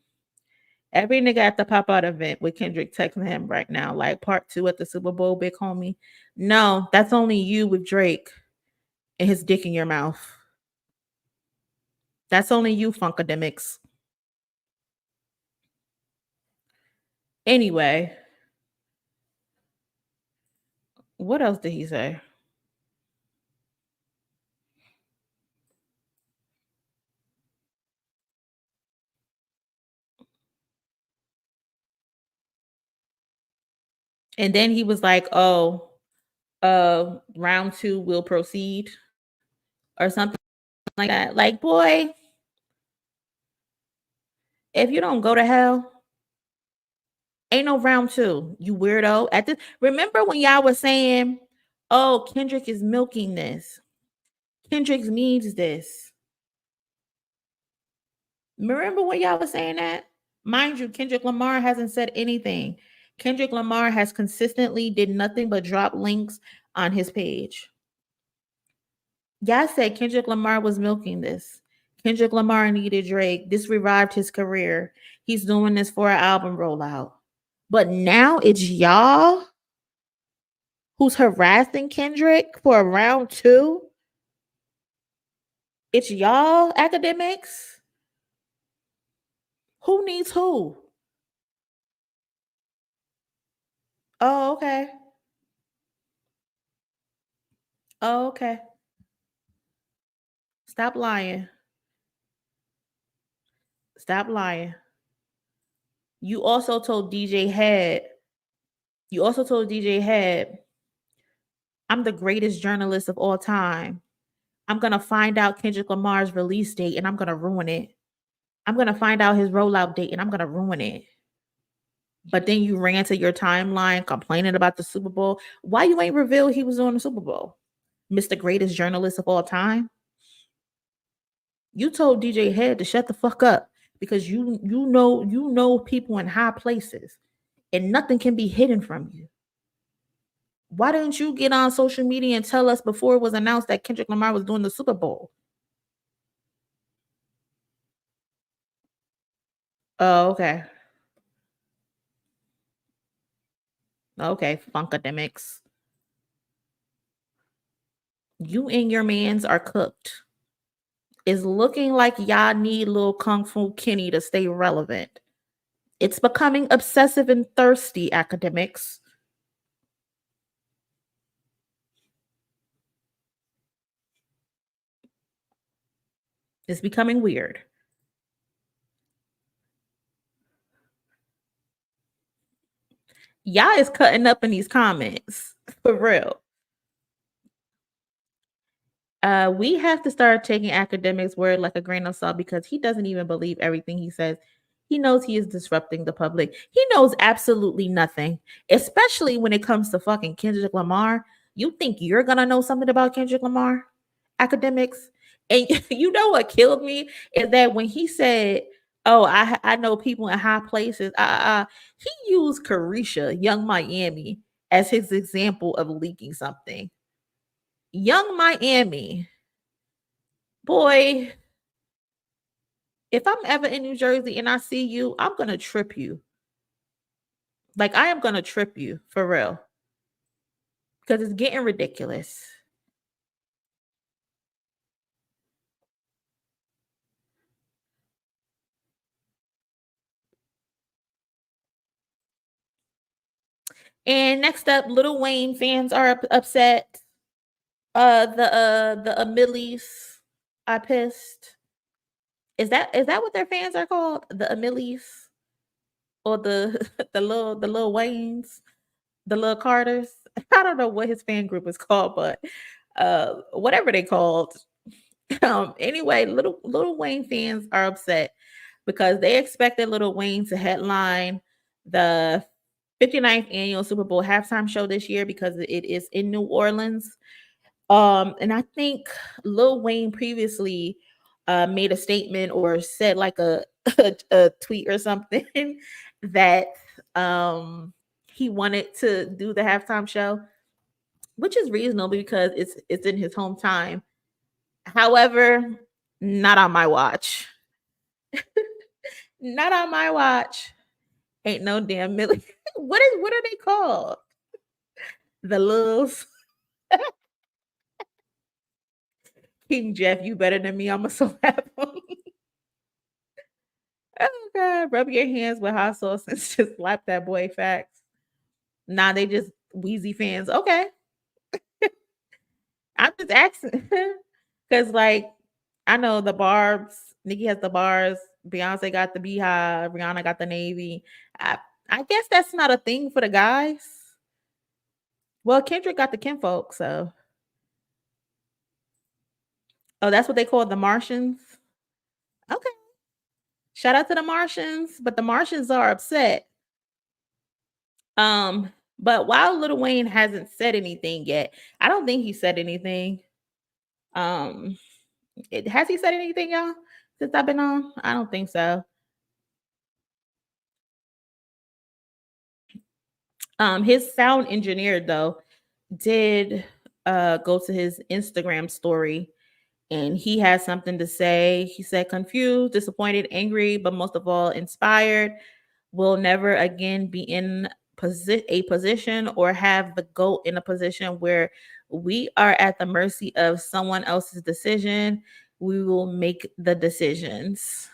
Every nigga at the pop out event with Kendrick texting him right now, like part 2 at the Super Bowl, big homie. No, that's only you with Drake and his dick in your mouth. That's only you, Funkademiks. Anyway, what else did he say? And then he was like, oh, round 2 will proceed or something like that. Like, boy, if you don't go to hell, ain't no round 2, you weirdo. Remember when y'all was saying, oh, Kendrick is milking this. Kendrick needs this. Remember when y'all was saying that? Mind you, Kendrick Lamar hasn't said anything. Kendrick Lamar has consistently did nothing but drop links on his page. Y'all said Kendrick Lamar was milking this. Kendrick Lamar needed Drake. This revived his career. He's doing this for an album rollout. But now it's y'all who's harassing Kendrick for a round 2. It's y'all, Akademiks. Who needs who? Oh, okay. Oh, okay. Stop lying. Stop lying. You also told DJ Head, I'm the greatest journalist of all time. I'm going to find out Kendrick Lamar's release date and I'm going to ruin it. I'm going to find out his rollout date and I'm going to ruin it. But then you ran to your timeline complaining about the Super Bowl. Why you ain't revealed he was on the Super Bowl? Mr. Greatest Journalist of all time. You told DJ Head to shut the fuck up because you know people in high places and nothing can be hidden from you. Why didn't you get on social media and tell us before it was announced that Kendrick Lamar was doing the Super Bowl? Oh, okay. Okay, Funkademiks. You and your mans are cooked. It's looking like y'all need little Kung Fu Kenny to stay relevant. It's becoming obsessive and thirsty, Akademiks. It's becoming weird. Y'all is cutting up in these comments. For real. We have to start taking Akademiks' word like a grain of salt because he doesn't even believe everything he says. He knows he is disrupting the public. He knows absolutely nothing, especially when it comes to fucking Kendrick Lamar. You think you're gonna know something about Kendrick Lamar? Akademiks? And you know what killed me is that when he said, oh, I know people in high places, he used Carisha, Young Miami, as his example of leaking something. Young Miami, boy, if I'm ever in New Jersey and I see you, I'm going to trip you. Like, I am going to trip you for real. Because it's getting ridiculous. And next up, Lil Wayne fans are upset. The Amilies are pissed. Is that what their fans are called? The Amilies? Or the Lil Waynes? The Lil Carters? I don't know what his fan group is called, but whatever they called. Anyway, Lil Wayne fans are upset because they expected Lil Wayne to headline the 59th annual Super Bowl halftime show this year because it is in New Orleans. And I think Lil Wayne previously made a statement or said like a tweet or something that he wanted to do the halftime show. which is reasonable because it's in his home time. However, not on my watch. Not on my watch. Ain't no damn Millie. What are they called? The Lils. King Jeff, you better than me. I'ma slap him. Oh God, rub your hands with hot sauce and just slap that boy. Facts. Nah, they just Wheezy fans. Okay. I'm just asking. Cause like I know the Barbs, Nicki has the bars, Beyonce got the Beehive, Rihanna got the Navy. I guess that's not a thing for the guys. Well, Kendrick got the kinfolk, so. Oh, that's what they call the Martians. Okay. Shout out to the Martians, but the Martians are upset. But while Lil Wayne hasn't said anything yet, I don't think he said anything. Has he said anything, y'all, since I've been on? I don't think so. His sound engineer though did go to his Instagram story and he has something to say. He said, confused, disappointed, angry, but most of all, inspired. Will never again be in a position or have the GOAT in a position where we are at the mercy of someone else's decision. We will make the decisions.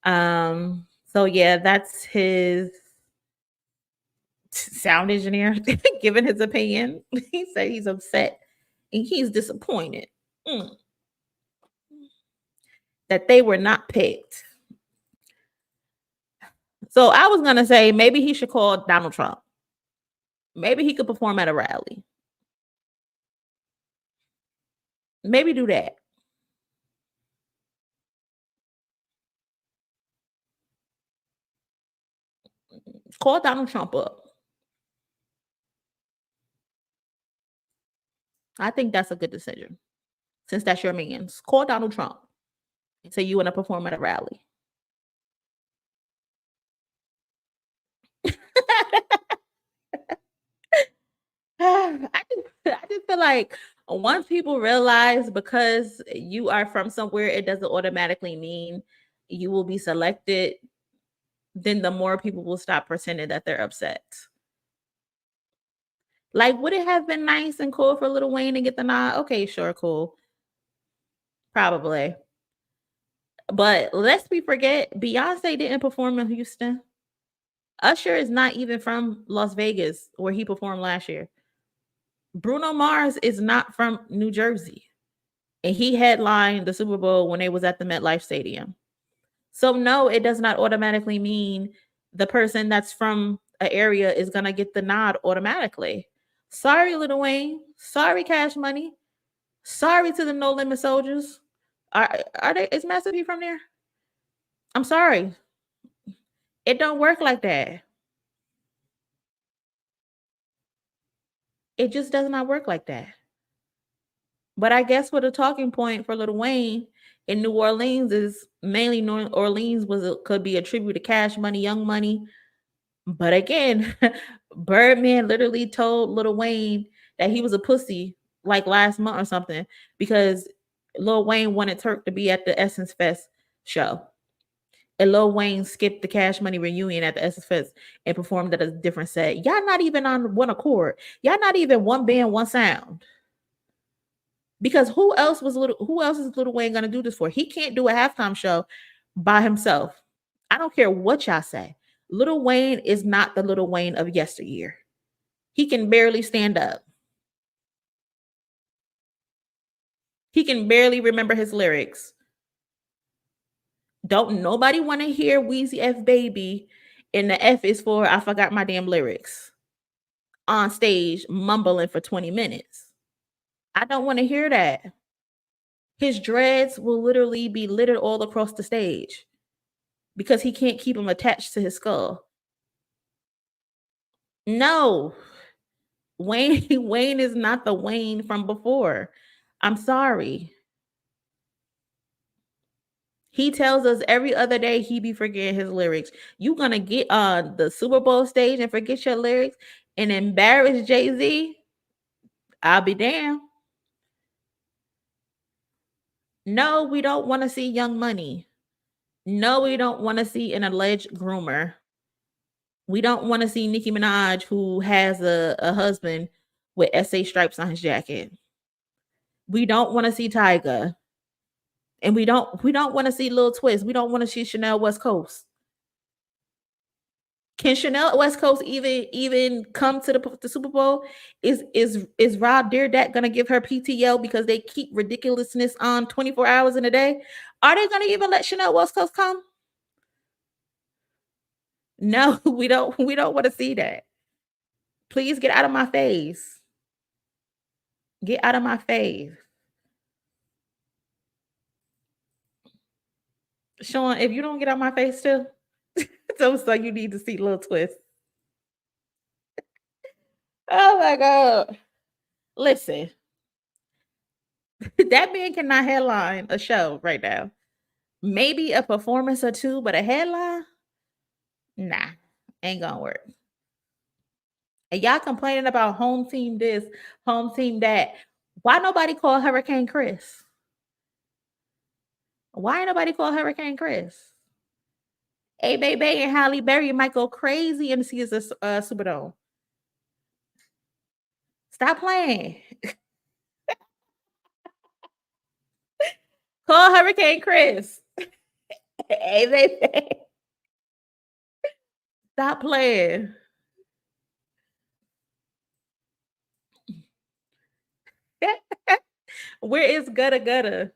So yeah, that's his sound engineer giving his opinion. He said he's upset and he's disappointed that they were not picked. So I was gonna say maybe he should call Donald Trump. Maybe he could perform at a rally. Maybe do that. Call Donald Trump up. I think that's a good decision. Since that's your man's. Call Donald Trump and say you want to perform at a rally. I just feel like once people realize because you are from somewhere, it doesn't automatically mean you will be selected, then the more people will stop pretending that they're upset. Like, would it have been nice and cool for Lil Wayne to get the nod? Okay, sure, cool. Probably. But lest we forget, Beyonce didn't perform in Houston. Usher is not even from Las Vegas, where he performed last year. Bruno Mars is not from New Jersey. And he headlined the Super Bowl when they was at the MetLife Stadium. So no, it does not automatically mean the person that's from an area is going to get the nod automatically. Sorry, Lil Wayne. Sorry, Cash Money. Sorry to the No Limit Soldiers. Are they? Is Master P from there? I'm sorry. It don't work like that. It just does not work like that. But I guess what a talking point for Lil Wayne in New Orleans is mainly New Orleans could be a tribute to Cash Money, Young Money. But again, Birdman literally told Lil Wayne that he was a pussy like last month or something because Lil Wayne wanted Turk to be at the Essence Fest show. And Lil Wayne skipped the Cash Money reunion at the Essence Fest and performed at a different set. Y'all not even on one accord. Y'all not even one band, one sound. Because who else is Lil Wayne gonna do this for? He can't do a halftime show by himself. I don't care what y'all say. Lil Wayne is not the Lil Wayne of yesteryear. He can barely stand up. He can barely remember his lyrics. Don't nobody want to hear Weezy F Baby, and the F is for I forgot my damn lyrics on stage mumbling for 20 minutes. I don't want to hear that. His dreads will literally be littered all across the stage because he can't keep them attached to his skull. No, Wayne is not the Wayne from before. I'm sorry. He tells us every other day he be forgetting his lyrics. You gonna get on the Super Bowl stage and forget your lyrics and embarrass Jay-Z? I'll be damned. No, we don't want to see Young Money. No, we don't want to see an alleged groomer. We don't want to see Nicki Minaj, who has a husband with SA stripes on his jacket. We don't want to see Tyga. And we don't want to see Lil Twist. We don't want to see Chanel West Coast. Can Chanel West Coast even come to the Super Bowl? Is Rob Dyrdek gonna give her PTO because they keep ridiculousness on 24 hours in a day? Are they gonna even let Chanel West Coast come? No, we don't want to see that. Please get out of my face. Get out of my face. Sean, if you don't get out my face too, so you need to see Lil Twist. Oh my God. Listen, that man cannot headline a show right now. Maybe a performance or two, but a headline? Nah, ain't gonna work. And y'all complaining about home team this, home team that. Why nobody call Hurricane Chris? Why nobody call Hurricane Chris? Hey, baby, and Halle Berry might go crazy and see us Superdome. Stop playing. Call Hurricane Chris. Hey, baby. Stop playing. Where is Gutta Gutta?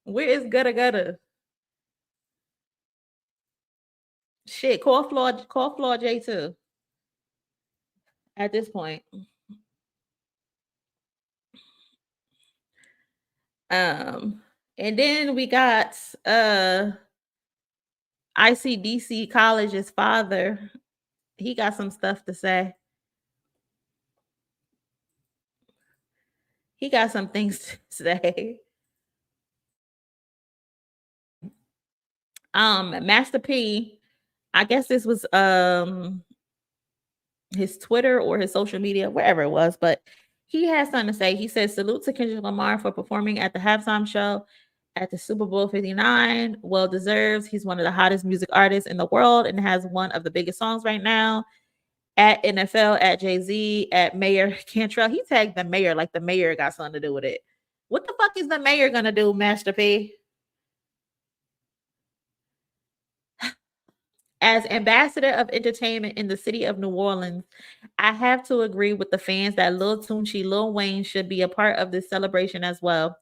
Where is Gutta Gutta? Shit, call Floor J too. At this point. And then we got ICDC College's father. He got some stuff to say. He got some things to say. Master P, I guess this was his Twitter or his social media, wherever it was, but he has something to say. He says, salute to Kendrick Lamar for performing at the halftime show at the Super Bowl 59. Well deserved. He's one of the hottest music artists in the world and has one of the biggest songs right now. At NFL, at Jay-Z, at Mayor Cantrell. He tagged the mayor like the mayor got something to do with it. What the fuck is the mayor gonna do, Master P? As ambassador of entertainment in the city of New Orleans, I have to agree with the fans that Lil Wayne should be a part of this celebration as well.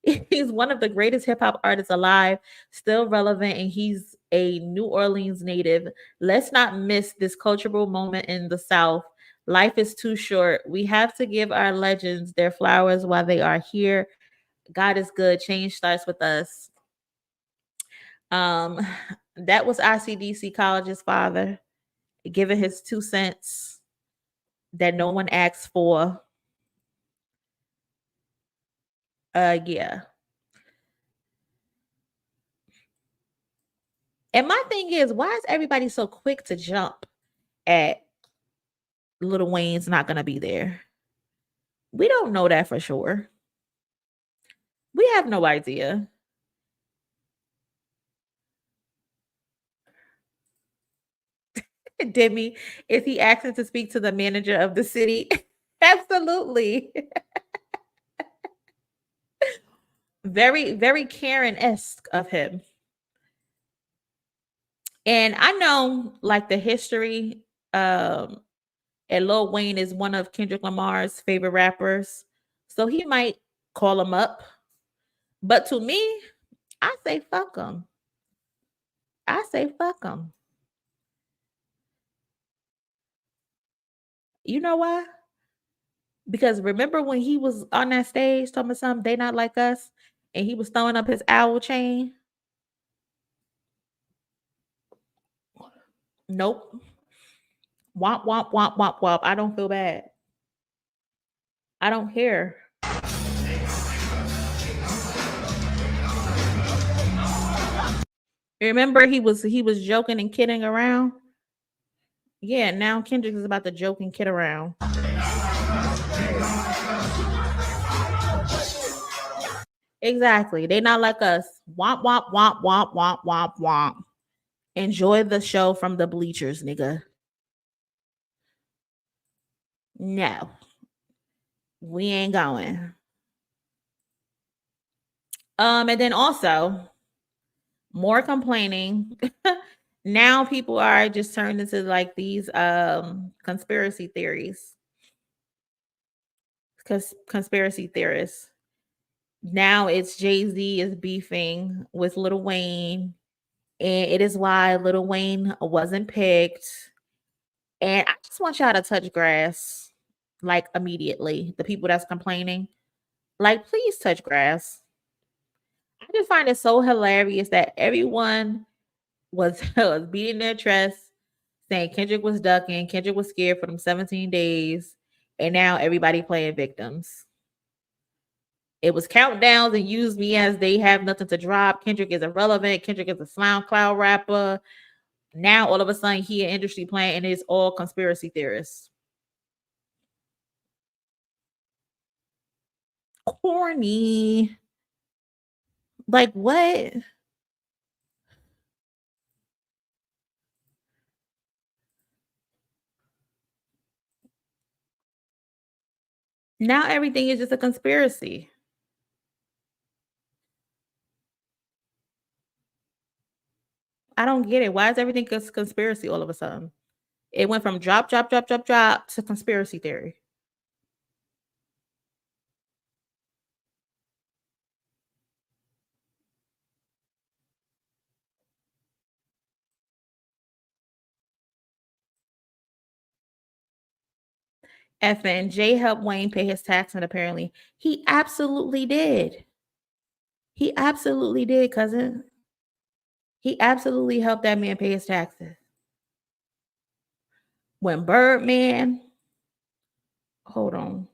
He's one of the greatest hip-hop artists alive, still relevant, and he's a New Orleans native. Let's not miss this cultural moment in the South. Life is too short. We have to give our legends their flowers while they are here. God is good. Change starts with us. That was ICDC College's father giving his 2 cents that no one asked for. Yeah. And my thing is, why is everybody so quick to jump at Lil Wayne's not gonna be there? We don't know that for sure. We have no idea. Demi, is he asking to speak to the manager of the city? Absolutely. Very, very Karen-esque of him. And I know, like, the history, and Lil Wayne is one of Kendrick Lamar's favorite rappers. So he might call him up. But to me, I say fuck him. I say fuck him. You know why? Because remember when he was on that stage talking about something, they not like us, and he was throwing up his owl chain? Nope. Womp, womp, womp, womp, womp. I don't feel bad. I don't care. Remember he was joking and kidding around? Yeah, now Kendrick is about to joke and kid around. Exactly. They not like us. Womp womp womp womp womp womp womp. Enjoy the show from the bleachers, nigga. No, we ain't going. And then also more complaining. Now people are just turned into like these conspiracy theories. Because conspiracy theorists. Now it's Jay-Z is beefing with Lil Wayne, and it is why Lil Wayne wasn't picked. And I just want y'all to touch grass like immediately. The people that's complaining, like, please touch grass. I just find it so hilarious that everyone was, was beating their chest, saying Kendrick was ducking, Kendrick was scared for them 17 days, and now everybody playing victims. It was countdowns and used me as they have nothing to drop. Kendrick is irrelevant. Kendrick is a SoundCloud rapper. Now all of a sudden he an industry plant and it's all conspiracy theorists. Corny. Like what? Now everything is just a conspiracy. I don't get it. Why is everything a conspiracy all of a sudden? It went from drop to conspiracy theory. FNJ helped Wayne pay his tax, and apparently he absolutely did. He absolutely did, cousin. He absolutely helped that man pay his taxes. When Birdman, hold on.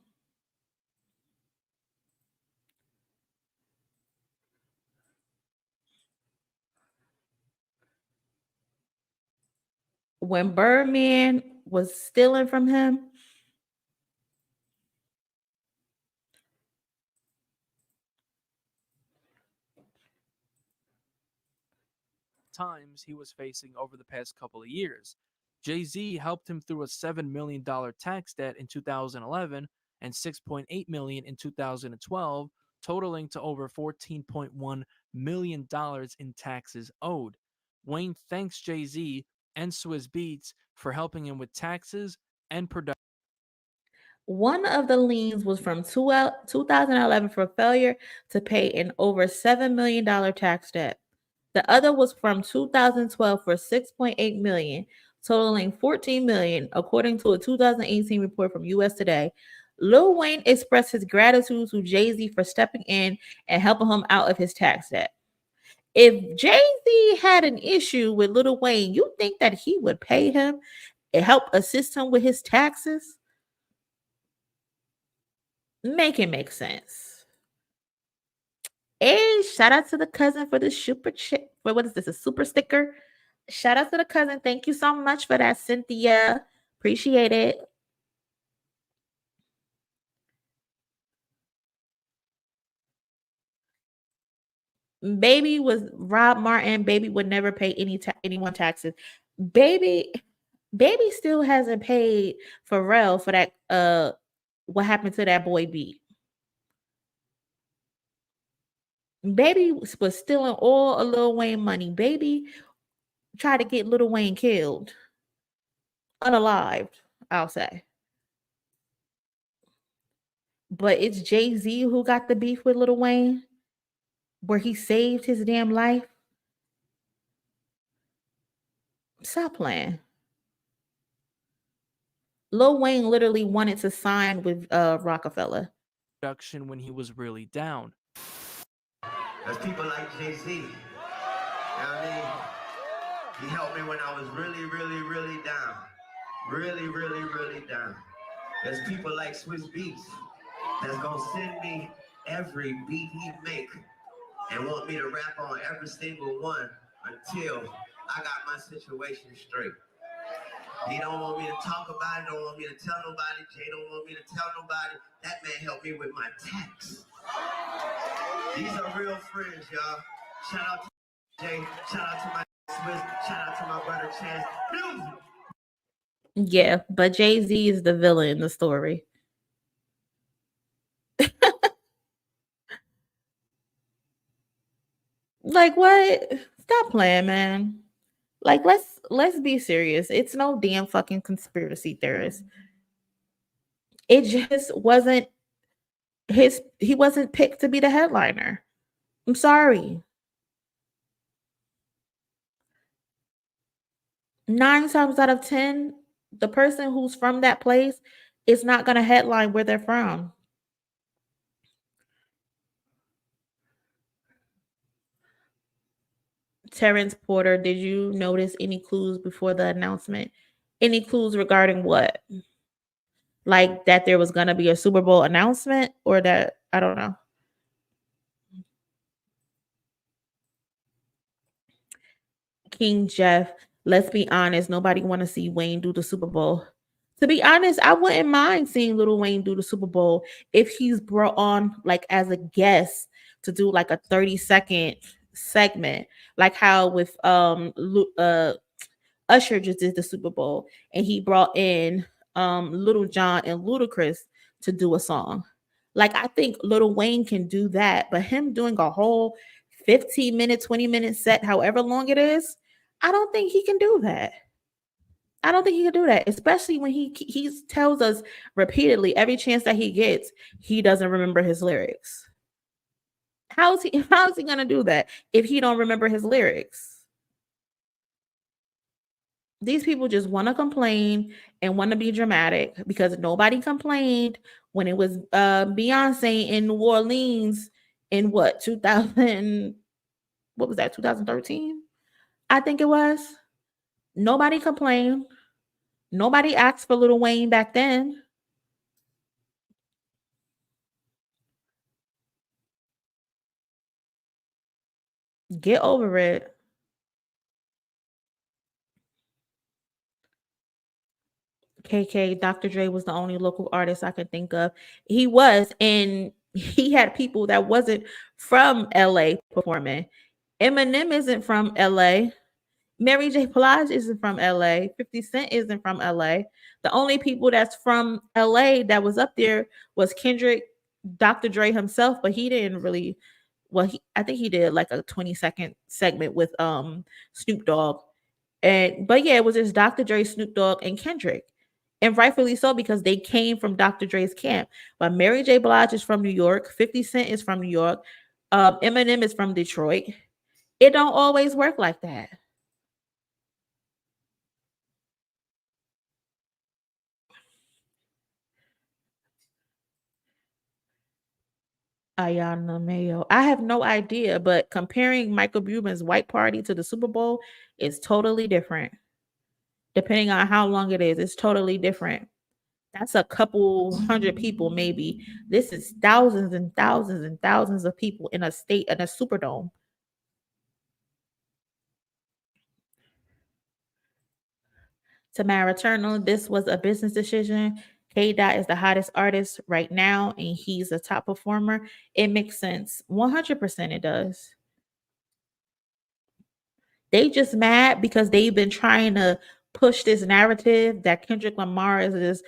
When Birdman was stealing from him, times he was facing over the past couple of years. Jay-Z helped him through a $7 million tax debt in 2011 and $6.8 million in 2012, totaling to over $14.1 million in taxes owed. Wayne thanks Jay-Z and Swizz Beatz for helping him with taxes and production. one of the liens was from 2011 for failure to pay an over $7 million tax debt. The other was from 2012 for $6.8 million, totaling $14 million, according to a 2018 report from US Today. Lil Wayne expressed his gratitude to Jay-Z for stepping in and helping him out of his tax debt. If Jay-Z had an issue with Lil Wayne, you think that he would pay him and help assist him with his taxes? Make it make sense. Hey, shout out to the cousin for the super chip. What is this? A super sticker? Shout out to the cousin. Thank you so much for that, Cynthia. Appreciate it. Baby was Rob Martin. Baby would never pay anyone taxes. Baby still hasn't paid Pharrell for that. What happened to that boy beat? Baby was stealing all of Lil Wayne money. Baby tried to get Lil Wayne killed, unalived, I'll say. But it's Jay-Z who got the beef with Lil Wayne, where he saved his damn life. Stop playing. Lil Wayne literally wanted to sign with Rockefeller. Production when he was really down. There's people like Jay-Z. You know what I mean? He helped me when I was really, really, really down. Really, really, really down. There's people like Swizz Beatz that's gonna send me every beat he make and want me to rap on every single one until I got my situation straight. He don't want me to talk about it, don't want me to tell nobody. Jay don't want me to tell nobody. That man helped me with my tax. These are real friends, y'all. Shout out to Jay. Shout out to my Swiss. Shout out to my brother Chance. Music. Yeah, but Jay-Z is the villain in the story. Like what? Stop playing, man. Like let's be serious. It's no damn fucking conspiracy theorist. It just wasn't he wasn't picked to be the headliner. I'm sorry. 9 times out of 10, the person who's from that place is not going to headline where they're from. Terrence Porter, did you notice any clues before the announcement? Any clues regarding what? Like that there was going to be a Super Bowl announcement, or that, I don't know. King Jeff, let's be honest, nobody want to see Wayne do the Super Bowl. To be honest, I wouldn't mind seeing Lil Wayne do the Super Bowl if he's brought on like as a guest to do like a 30-second segment, like how with Usher just did the Super Bowl and he brought in Little John and Ludacris to do a song. Like I think Lil Wayne can do that, but him doing a whole 15-minute, 20-minute set, however long it is, I don't think he can do that. I don't think he can do that, especially when he tells us repeatedly every chance that he gets, he doesn't remember his lyrics. How is he going to do that if he don't remember his lyrics? These people just want to complain and want to be dramatic because nobody complained when it was Beyonce in New Orleans in what, 2000, what was that, 2013? I think it was. Nobody complained. Nobody asked for Lil Wayne back then. Get over it. KK, Dr. Dre was the only local artist I could think of. He was, and he had people that wasn't from LA performing. Eminem isn't from LA. Mary J. Blige isn't from LA. 50 Cent isn't from LA. The only people that's from LA that was up there was Kendrick, Dr. Dre himself, but he didn't really. Well, I think he did like a 20-second segment with Snoop Dogg. But yeah, it was just Dr. Dre, Snoop Dogg, and Kendrick. And rightfully so, because they came from Dr. Dre's camp. But Mary J. Blige is from New York. 50 Cent is from New York. Eminem is from Detroit. It don't always work like that. Ayana Mayo. I have no idea, but comparing Michael Bublé's White Party to the Super Bowl is totally different. Depending on how long it is, it's totally different. That's a couple hundred people, maybe. This is thousands and thousands and thousands of people in a state, in a Superdome. Tamara Turner, this was a business decision. K-Dot is the hottest artist right now, and he's a top performer. It makes sense. 100% it does. They just mad because they've been trying to push this narrative that Kendrick Lamar is this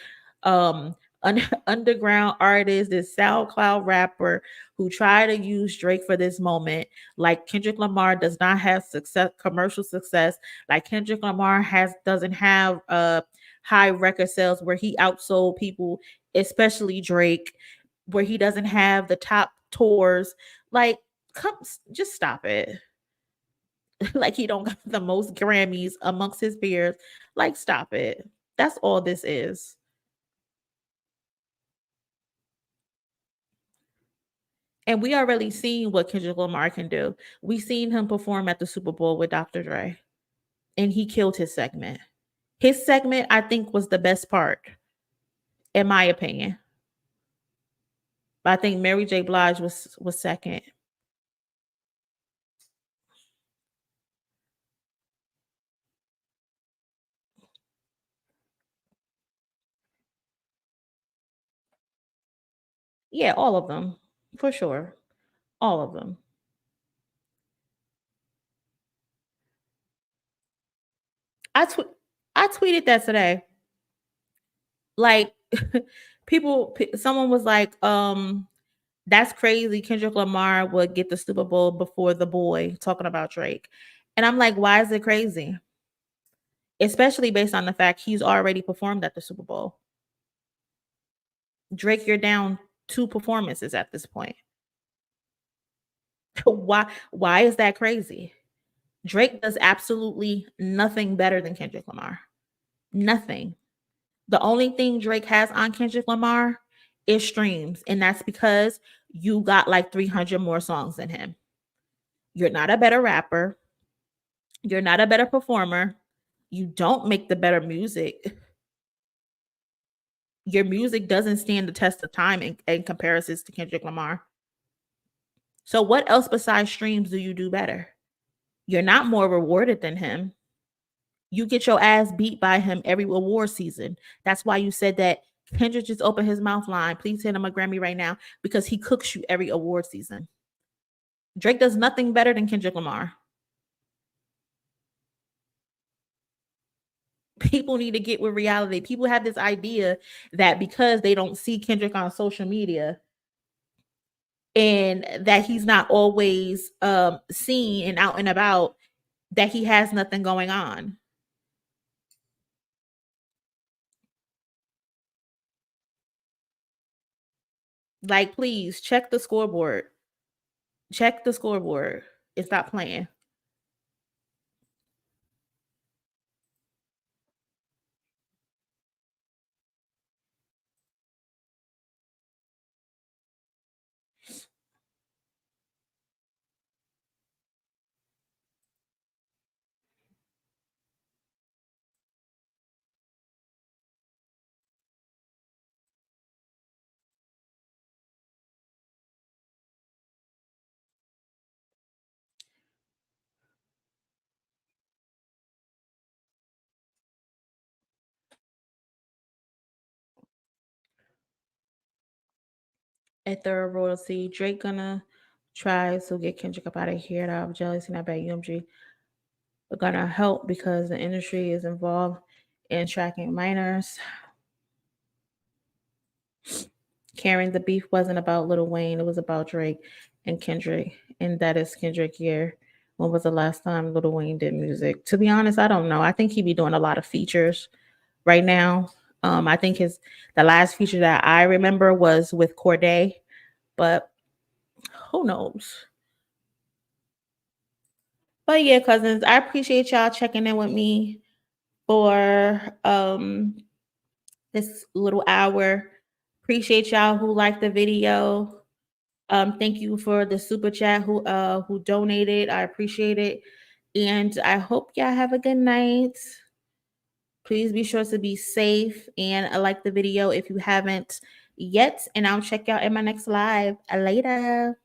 underground artist, this SoundCloud rapper who tried to use Drake for this moment. Like Kendrick Lamar does not have success, commercial success. Like Kendrick Lamar doesn't have high record sales where he outsold people, especially Drake, where he doesn't have the top tours. Like, just stop it. Like he don't got the most Grammys amongst his peers. Like, stop it. That's all this is. And we already seen what Kendrick Lamar can do. We seen him perform at the Super Bowl with Dr. Dre. And he killed his segment. His segment, I think, was the best part, in my opinion. But I think Mary J. Blige was second. Yeah, all of them. For sure. All of them. I tweeted that today. Like someone was like, that's crazy. Kendrick Lamar would get the Super Bowl before The Boy, talking about Drake. And I'm like, why is it crazy? Especially based on the fact he's already performed at the Super Bowl. Drake, you're down 2 performances at this point. Why is that crazy? Drake does absolutely nothing better than Kendrick Lamar. Nothing. The only thing Drake has on Kendrick Lamar is streams, and that's because you got like 300 more songs than him. You're not a better rapper. You're not a better performer. You don't make the better music. Your music doesn't stand the test of time in comparisons to Kendrick Lamar. So what else besides streams do you do better? You're not more rewarded than him. You get your ass beat by him every award season. That's why you said that Kendrick just opened his mouth line. Please hit him a Grammy right now, because he cooks you every award season. Drake does nothing better than Kendrick Lamar. People need to get with reality. People have this idea that because they don't see Kendrick on social media and that he's not always seen and out and about, that he has nothing going on. Like, please check the scoreboard. Check the scoreboard and stop playing. At third royalty, Drake gonna try to get Kendrick up out of here. Out of jealousy, not bad. UMG are gonna help because the industry is involved in tracking minors. Karen, the beef wasn't about Lil Wayne, it was about Drake and Kendrick, and that is Kendrick year. When was the last time Lil Wayne did music? To be honest, I don't know. I think he be doing a lot of features right now. I think the last feature that I remember was with Corday, but who knows? But yeah, cousins, I appreciate y'all checking in with me for this little hour. Appreciate y'all who liked the video. Thank you for the super chat who donated. I appreciate it. And I hope y'all have a good night. Please be sure to be safe and like the video if you haven't yet. And I'll check y'all in my next live. Later.